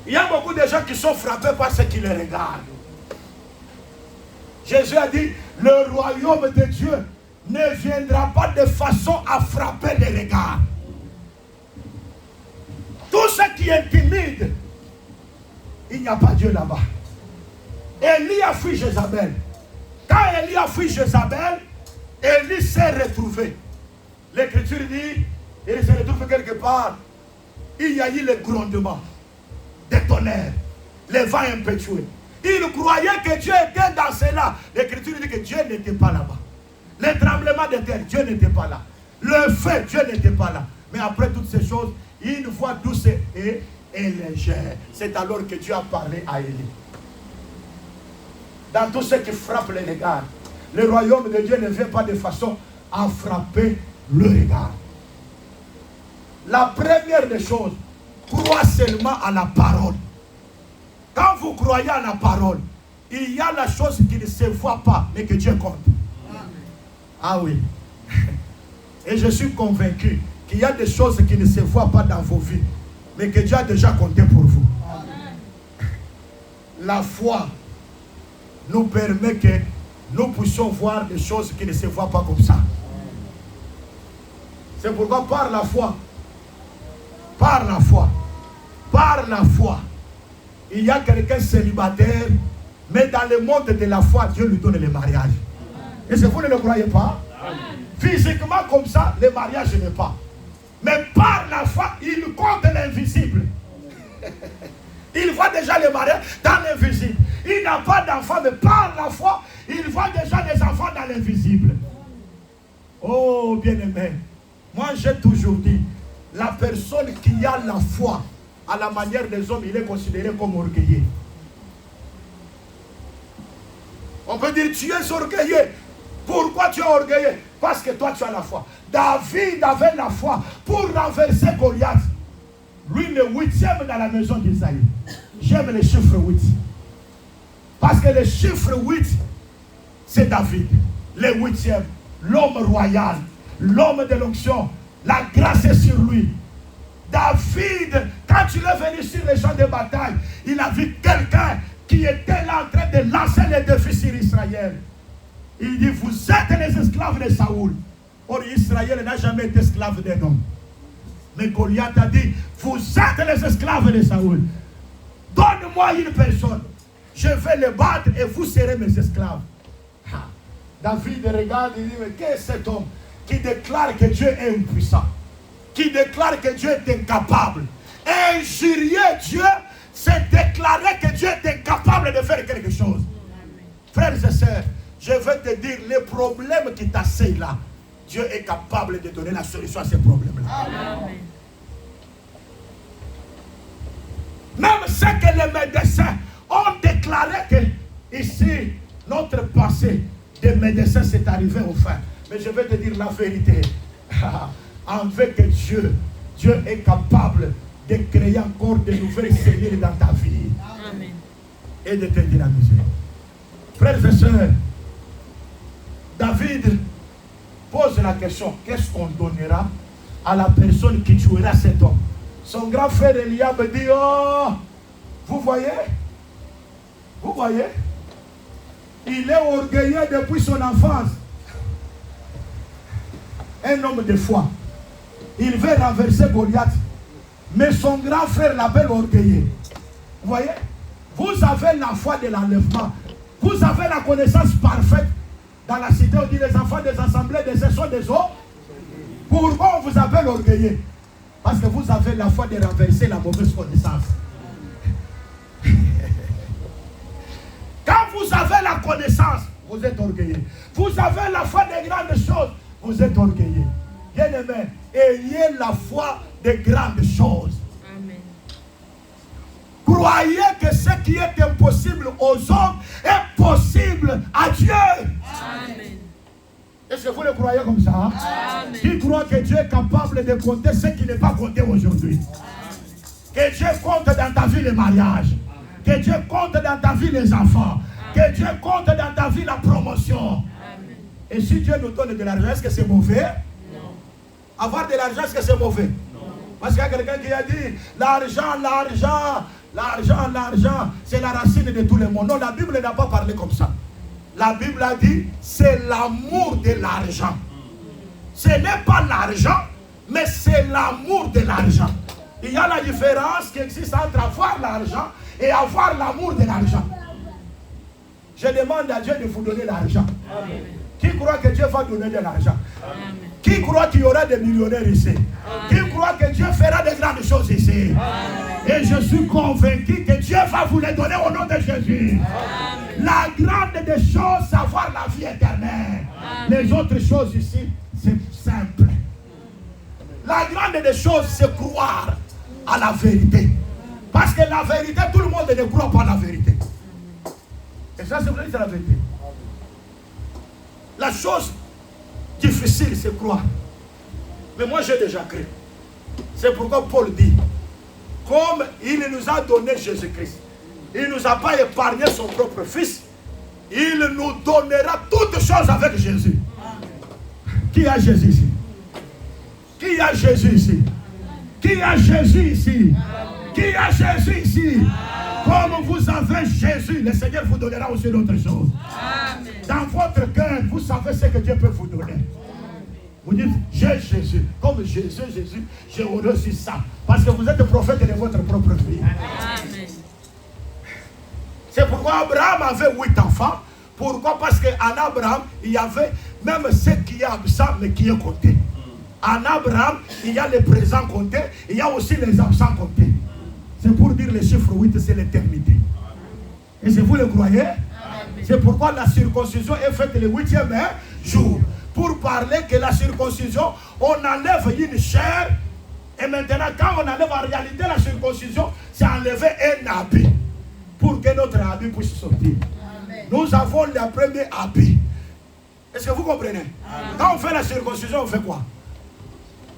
Il y a beaucoup de gens qui sont frappés par ceux qui les regardent. Jésus a dit, le royaume de Dieu ne viendra pas de façon à frapper les regards. Tout ce qui intimide, il n'y a pas Dieu là-bas. Élie a fui Jézabel. Quand Élie a fui Jézabel, Élie s'est retrouvé. L'Écriture dit, il s'est retrouvé quelque part. Il y a eu le grondement des tonnerres, les vents impétueux. Il croyait que Dieu était dans cela. L'Écriture dit que Dieu n'était pas là-bas. Le tremblement de terre, Dieu n'était pas là. Le feu, Dieu n'était pas là. Mais après toutes ces choses, une voix douce et légère. C'est alors que Dieu a parlé à Élie. Dans tout ce qui frappe les regards, le royaume de Dieu ne vient pas de façon à frapper le regard. La première des choses, crois seulement à la parole. Quand vous croyez à la parole, il y a la chose qui ne se voit pas, mais que Dieu compte. Ah oui. Et je suis convaincu qu'il y a des choses qui ne se voient pas dans vos vies, mais que Dieu a déjà compté pour vous. La foi nous permet que nous puissions voir des choses qui ne se voient pas comme ça. C'est pourquoi par la foi, il y a quelqu'un célibataire, mais dans le monde de la foi, Dieu lui donne le mariage. Et si vous ne le croyez pas, physiquement comme ça, le mariage n'est pas. Mais par la foi, il compte l'invisible. Il voit déjà le mariage dans l'invisible. Il n'a pas d'enfant, mais par la foi, il voit déjà des enfants dans l'invisible. Oh, bien-aimé, moi j'ai toujours dit, la personne qui a la foi, à la manière des hommes, il est considéré comme orgueilleux. On peut dire, tu es orgueilleux. Pourquoi tu es orgueilleux? Parce que toi tu as la foi. David avait la foi pour renverser Goliath. Lui, le 8e dans la maison d'Isaïe. J'aime le chiffre 8. Parce que le chiffre 8, c'est David. Le 8e, l'homme royal, l'homme de l'onction. La grâce est sur lui. David, quand il est venu sur les champs de bataille, il a vu quelqu'un qui était là en train de lancer les défis sur Israël. Il dit, vous êtes les esclaves de Saoul. Or, Israël n'a jamais été esclave d'un homme. Mais Goliath a dit, vous êtes les esclaves de Saoul. Donne-moi une personne. Je vais le battre et vous serez mes esclaves. David regarde et dit, mais qui est cet homme qui déclare que Dieu est impuissant, qui déclare que Dieu est incapable? Injurier Dieu, c'est déclarer que Dieu est incapable de faire quelque chose. Frères et sœurs, je vais te dire, les problèmes qui t'assaillent là, Dieu est capable de donner la solution à ces problèmes-là. Même ce que les médecins ont déclaré que ici, notre passé de médecins s'est arrivé au fin. Mais je vais te dire la vérité. Avec Dieu, Dieu est capable de créer encore de nouvelles cellules dans ta vie. Amen. Et de te dynamiser. Frères et sœurs, David pose la question, qu'est-ce qu'on donnera à la personne qui tuera cet homme? Son grand frère Eliab dit, oh, vous voyez, il est orgueilleux depuis son enfance. Un homme de foi. Il veut renverser Goliath. Mais son grand frère l'appelle orgueilleux. Vous voyez? Vous avez la foi de l'enlèvement. Vous avez la connaissance parfaite. Dans la cité, on dit les enfants des assemblées des sessions des eaux. Pourquoi on vous appelle orgueilleux? Parce que vous avez la foi de renverser la mauvaise connaissance. Quand vous avez la connaissance, vous êtes orgueilleux. Vous avez la foi des grandes choses, vous êtes orgueilleux. Bien-aimés, ayez la foi des grandes choses. Amen. Croyez que ce qui est impossible aux hommes est possible à Dieu. Amen. Est-ce que vous le croyez comme ça? Amen. Qui croit que Dieu est capable de compter ce qui n'est pas compté aujourd'hui? Que Dieu compte dans ta vie le mariage. Que Dieu compte dans ta vie les enfants. Que Dieu compte dans ta vie la promotion. Amen. Et si Dieu nous donne de l'argent, est-ce que c'est mauvais? Non. Avoir de l'argent, est-ce que c'est mauvais? Non. Parce qu'il y a quelqu'un qui a dit, l'argent, c'est la racine de tout le monde. Non, la Bible n'a pas parlé comme ça. La Bible a dit, c'est l'amour de l'argent. Ce n'est pas l'argent, mais c'est l'amour de l'argent. Il y a la différence qui existe entre avoir l'argent et avoir l'amour de l'argent. Je demande à Dieu de vous donner l'argent. Qui croit que Dieu va donner de l'argent? Qui croit qu'il y aura des millionnaires ici? Qui croit que Dieu fera de grandes choses ici? Et je suis convaincu que Dieu va vous les donner au nom de Jésus. La grande des choses, c'est avoir la vie éternelle. Les autres choses ici, c'est simple. La grande des choses, c'est croire à la vérité. Parce que la vérité, tout le monde ne croit pas à la vérité. Et ça, c'est vrai, c'est la vérité. La chose difficile, c'est croire. Mais moi, j'ai déjà cru. C'est pourquoi Paul dit, comme il nous a donné Jésus-Christ, il ne nous a pas épargné son propre Fils, il nous donnera toutes choses avec Jésus. Qui a Jésus ici? Qui a Jésus ici? Qui a Jésus ici? Qui a Jésus ici? Comme vous avez Jésus, le Seigneur vous donnera aussi d'autres choses. Amen. Dans votre cœur, vous savez ce que Dieu peut vous donner. Vous dites, j'ai Jésus. Comme Jésus, j'ai reçu ça. Parce que vous êtes le prophète de votre propre vie. Amen. C'est pourquoi Abraham avait 8 enfants. Pourquoi? Parce qu'en Abraham, il y avait même ce qui est absent, mais qui est compté. En Abraham, il y a les présents comptés, il y a aussi les absents comptés. C'est pour dire le chiffre 8, c'est l'éternité. Et si vous le croyez, c'est pourquoi la circoncision est faite le 8e jour. Pour parler que la circoncision, on enlève une chair. Et maintenant, quand on enlève en réalité la circoncision, c'est enlever un habit. Pour que notre habit puisse sortir. Amen. Nous avons le premier habit. Est-ce que vous comprenez? Amen. Quand on fait la circoncision, on fait quoi?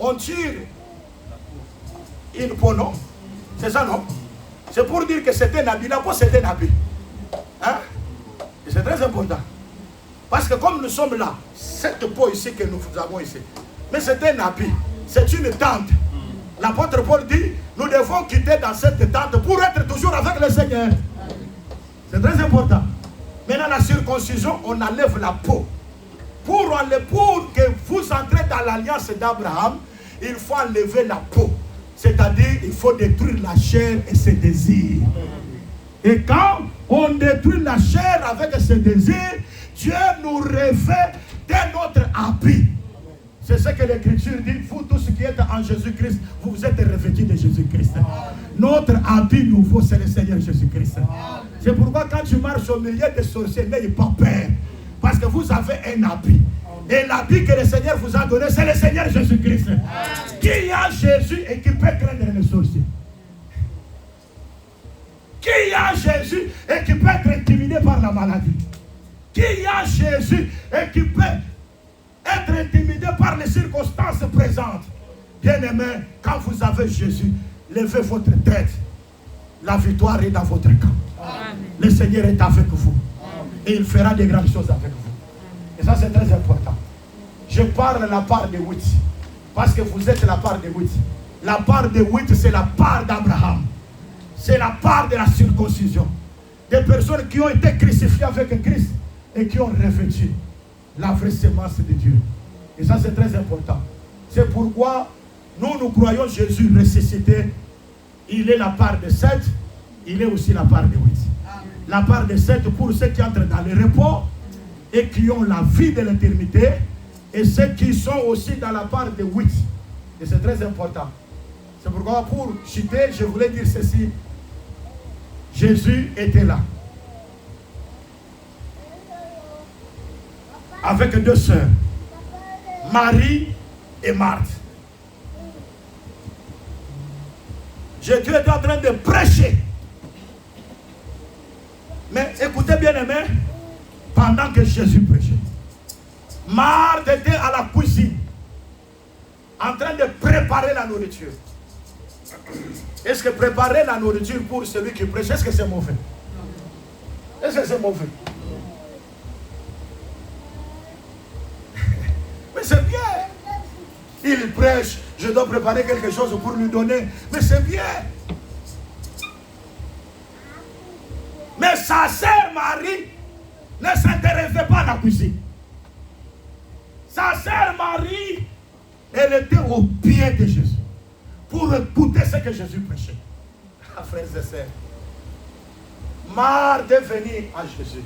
on tire une peau, non? C'est ça, non? C'est pour dire que c'est un habit. La peau, c'est un habit. Hein? Et c'est très important. Parce que comme nous sommes là, cette peau ici que nous avons ici, mais c'est un habit, c'est une tente. L'apôtre Paul dit, nous devons quitter dans cette tente pour être toujours avec le Seigneur. C'est très important. Maintenant, la circoncision, on enlève la peau. Pour que vous entrez dans l'alliance d'Abraham, il faut enlever la peau. C'est-à-dire, il faut détruire la chair et ses désirs. Et quand on détruit la chair avec ses désirs, Dieu nous revêt d'un autre habit. C'est ce que l'Écriture dit. Vous tous qui êtes en Jésus-Christ, vous êtes revêtus de Jésus-Christ. Notre habit nouveau, c'est le Seigneur Jésus-Christ. C'est pourquoi quand tu marches au milieu des sorciers, n'ayez pas peur. Parce que vous avez un habit. Et l'habit que le Seigneur vous a donné, c'est le Seigneur Jésus-Christ. Qui a Jésus et qui peut craindre les sorciers? Qui a Jésus et qui peut être intimidé par la maladie? Qui a Jésus et qui peut être intimidé par les circonstances présentes? Bien-aimé, quand vous avez Jésus, levez votre tête. La victoire est dans votre camp. Amen. Le Seigneur est avec vous. Amen. Et il fera des grandes choses avec vous. Et ça, c'est très important. Je parle la part de 8. Parce que vous êtes la part de 8. La part de 8, c'est la part d'Abraham. C'est la part de la circoncision. Des personnes qui ont été crucifiées avec Christ et qui ont revêtu la vraie sémence de Dieu. Et ça, c'est très important. C'est pourquoi nous croyons Jésus ressuscité. Il est la part de 7, il est aussi la part de 8. Amen. La part de 7 pour ceux qui entrent dans le repos et qui ont la vie de l'éternité, et ceux qui sont aussi dans la part de 8. Et c'est très important. C'est pourquoi pour citer, je voulais dire ceci. Jésus était là. Avec deux sœurs, Marie et Marthe. Jésus était en train de prêcher. Mais écoutez bien aimé, pendant que Jésus prêchait, Marthe était à la cuisine, en train de préparer la nourriture. Est-ce que préparer la nourriture pour celui qui prêche, est-ce que c'est mauvais? Est-ce que c'est mauvais? Mais c'est bien. Il prêche, je dois préparer quelque chose pour lui donner. Mais c'est bien. Mais sa sœur Marie ne s'intéressait pas à la cuisine. Sa sœur Marie, elle était au pied de Jésus pour écouter ce que Jésus prêchait. Frères et sœurs, Marthe est venue à Jésus.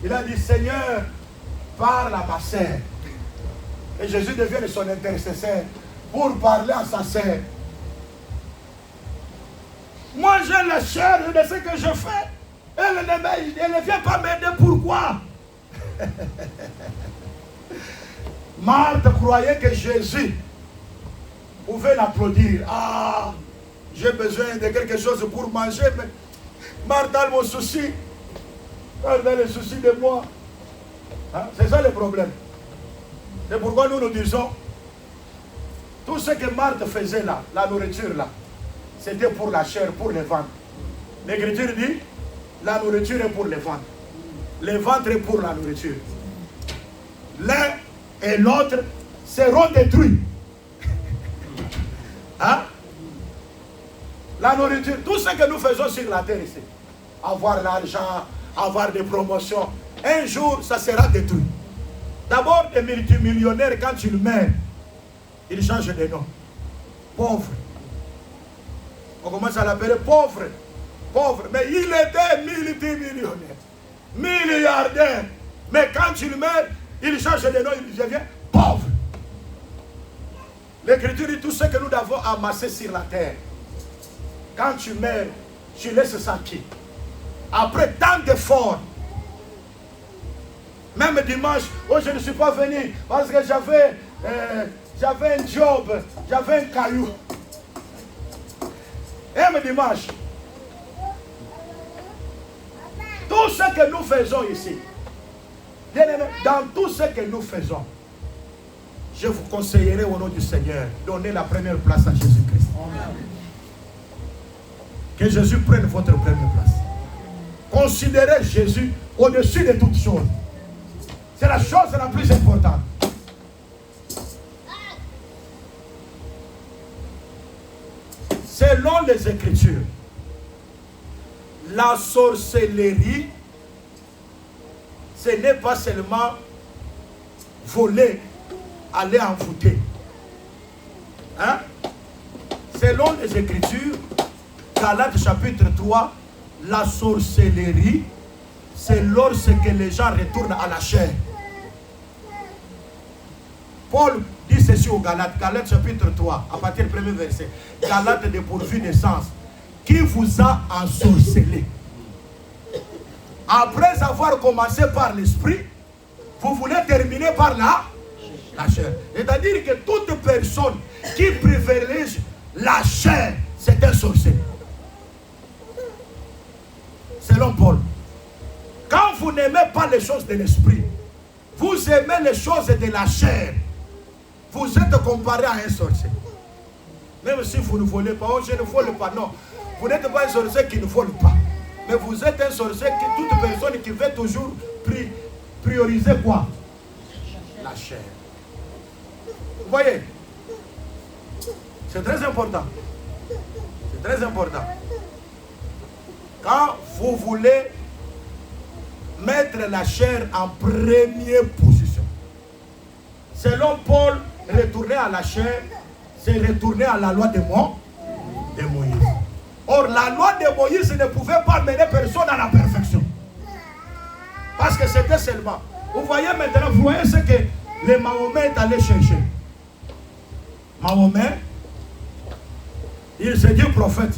Il a dit, Seigneur, parle à ma sœur. Et Jésus devient son intercesseur pour parler à sa sœur. Moi, j'ai la chair de ce que je fais. Elle ne vient pas m'aider. Pourquoi? Marthe croyait que Jésus pouvait l'applaudir. Ah, j'ai besoin de quelque chose pour manger, mais Marthe a mon souci. Elle a le souci de moi. Hein? C'est ça le problème. C'est pourquoi nous disons, tout ce que Marthe faisait là, la nourriture là, c'était pour la chair, pour le ventre. L'Écriture dit, la nourriture est pour le ventre. Le ventre est pour la nourriture. L'un et l'autre seront détruits. Hein? La nourriture, tout ce que nous faisons sur la terre ici, avoir l'argent, avoir des promotions, un jour ça sera détruit. D'abord, des multimillionnaires, quand ils meurent, ils changent de nom. Pauvre. On commence à l'appeler pauvre. Pauvre. Mais il était multimillionnaire. Milliardaire. Mais quand il meurt, il change de nom, il devient pauvre. L'Écriture dit tout ce que nous avons amassé sur la terre. Quand tu meurs, tu laisses ça qui? Après tant d'efforts. Même dimanche, oh, je ne suis pas venu parce que j'avais un job, j'avais un caillou. Même dimanche, tout ce que nous faisons ici, dans tout ce que nous faisons, je vous conseillerais au nom du Seigneur, donnez la première place à Jésus-Christ. Que Jésus prenne votre première place. Considérez Jésus au-dessus de toutes choses. C'est la chose la plus importante. Selon les Écritures, la sorcellerie, ce n'est pas seulement voler, aller envoûter. Hein? Selon les Écritures, Galates chapitre 3, la sorcellerie, c'est lorsque les gens retournent à la chair. Paul dit ceci aux Galates, Galates chapitre 3, à partir du premier verset. Galates dépourvus de sens, qui vous a ensorcelé. Après avoir commencé par l'esprit, vous voulez terminer par la chair. C'est-à-dire que toute personne qui privilégie la chair, c'est un sorcier. Selon Paul. Quand vous n'aimez pas les choses de l'esprit, vous aimez les choses de la chair, vous êtes comparé à un sorcier. Même si vous ne volez pas, oh, je ne vole pas, non. Vous n'êtes pas un sorcier qui ne vole pas. Mais vous êtes un sorcier qui, toute personne qui veut toujours prioriser quoi? La chair. Vous voyez? C'est très important. C'est très important. Quand vous voulez mettre la chair en première position, selon Paul, retourner à la chair, c'est retourner à la loi de Moïse. Or, la loi de Moïse ne pouvait pas mener personne à la perfection. Parce que c'était seulement. Vous voyez maintenant, vous voyez ce que les Mahomet allaient chercher. Mahomet, il se dit prophète.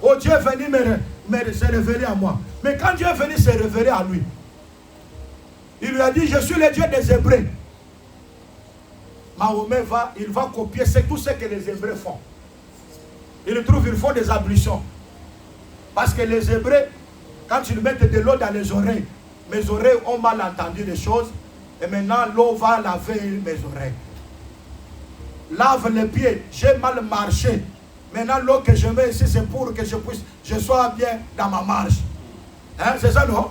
Oh, Dieu est venu se révéler à moi. Mais quand Dieu est venu se révéler à lui, il lui a dit, je suis le Dieu des Hébreux. Mahomet il va copier tout ce que les Hébreux font. Il trouve qu'ils font des ablutions. Parce que les Hébreux, quand ils mettent de l'eau dans les oreilles, mes oreilles ont mal entendu les choses, et maintenant l'eau va laver mes oreilles. Lave les pieds, j'ai mal marché. Maintenant l'eau que je mets ici, c'est pour que je sois bien dans ma marche. Hein, c'est ça, non?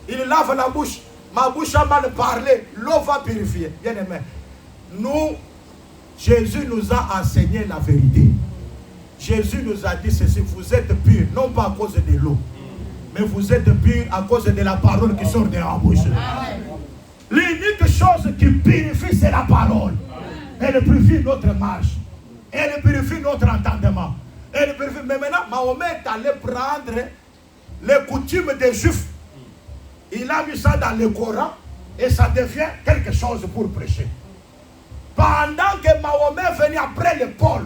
Il lave la bouche. Ma bouche a mal parlé, l'eau va purifier. Bien aimé. Nous, Jésus nous a enseigné la vérité. Jésus nous a dit ceci, vous êtes purs, non pas à cause de l'eau, mais vous êtes purs à cause de la parole qui sort de la bouche. L'unique chose qui purifie, c'est la parole. Elle purifie notre marche. Elle purifie notre entendement. Elle purifie. Mais maintenant, Mahomet est allé prendre les coutumes des Juifs. Il a mis ça dans le Coran et ça devient quelque chose pour prêcher. Pendant que Mahomet est venu après le Paul,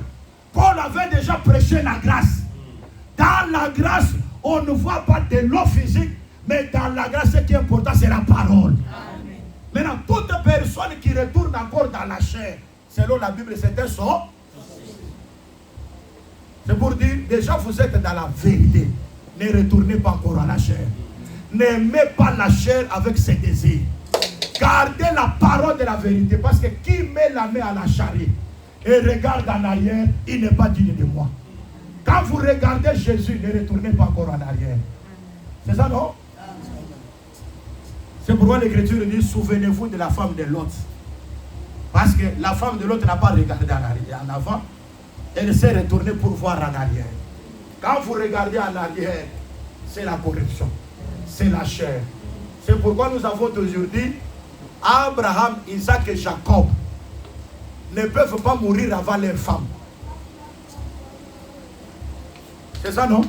Paul avait déjà prêché la grâce. Dans la grâce, on ne voit pas de l'eau physique, mais dans la grâce, ce qui est important, c'est la parole. Amen. Maintenant, toute personne qui retourne encore dans la chair, selon la Bible, c'est un sort. C'est pour dire, déjà vous êtes dans la vérité. Ne retournez pas encore à la chair. N'aimez pas la chair avec ses désirs. Gardez la parole de la vérité, parce que qui met la main à la charrue et regarde en arrière, il n'est pas digne de moi. Quand vous regardez Jésus, ne retournez pas encore en arrière. C'est ça, non? C'est pourquoi l'Écriture dit, souvenez-vous de la femme de Lot. Parce que la femme de Lot n'a pas regardé en avant. Elle s'est retournée pour voir en arrière. Quand vous regardez en arrière, c'est la corruption. C'est la chair. C'est pourquoi nous avons toujours dit, Abraham, Isaac et Jacob ne peuvent pas mourir avant leur femme. C'est ça, non?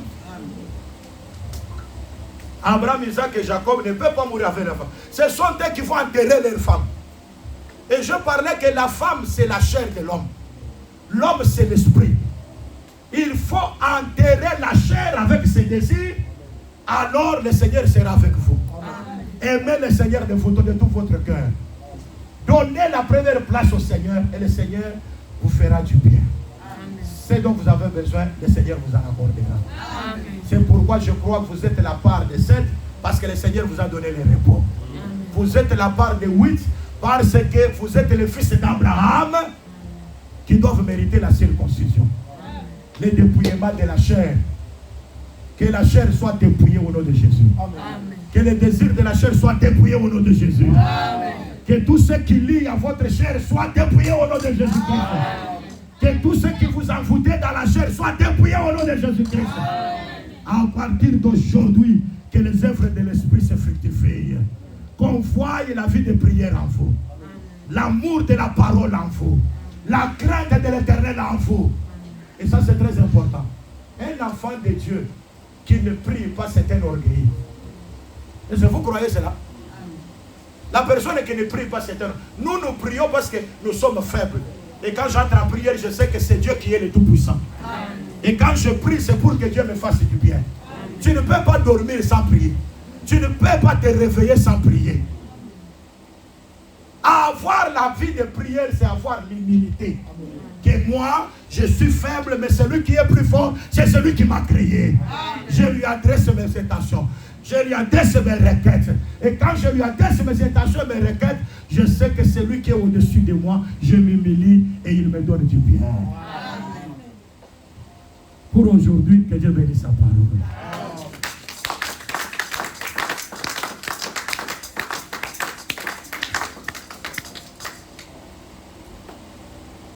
Abraham, Isaac et Jacob ne peuvent pas mourir avant leur femme. Ce sont eux qui vont enterrer leur femme. Et je parlais que la femme, c'est la chair de l'homme. L'homme, c'est l'esprit. Il faut enterrer la chair avec ses désirs. Alors le Seigneur sera avec vous. Amen. Aimez le Seigneur de tout votre cœur. Donnez la première place au Seigneur et le Seigneur vous fera du bien. Ce dont vous avez besoin, le Seigneur vous en accordera. C'est pourquoi je crois que vous êtes la part de 7, parce que le Seigneur vous a donné le repos. Amen. Vous êtes la part de 8, Parce que vous êtes les fils d'Abraham qui doivent mériter la circoncision. Le dépouillement de la chair. Que la chair soit dépouillée au nom de Jésus. Amen. Que les désirs de la chair soient dépouillés au nom de Jésus. Amen. Que tout ce qui lie à votre chair soit dépouillé au nom de Jésus-Christ. Que tout ce qui vous envoûtez dans la chair soit dépouillé au nom de Jésus-Christ. À partir d'aujourd'hui, que les œuvres de l'Esprit se fructifient. Qu'on voie la vie de prière en vous. L'amour de la parole en vous. La crainte de l'Éternel en vous. Et ça, c'est très important. Un enfant de Dieu qui ne prie pas, c'est un orgueil. Est-ce que vous croyez cela? La personne qui ne prie pas, c'est un... Nous prions parce que nous sommes faibles. Et quand j'entre en prière, je sais que c'est Dieu qui est le Tout-Puissant. Et quand je prie, c'est pour que Dieu me fasse du bien. Tu ne peux pas dormir sans prier. Tu ne peux pas te réveiller sans prier. Avoir la vie de prière, c'est avoir l'humilité. Que moi, je suis faible, mais celui qui est plus fort, c'est celui qui m'a créé. Je lui adresse mes intentions. Je lui adresse mes requêtes. Et quand je lui adresse mes intentions et mes requêtes, je sais que celui qui est au-dessus de moi, je m'humilie et il me donne du bien. Pour aujourd'hui, que Dieu bénisse sa parole.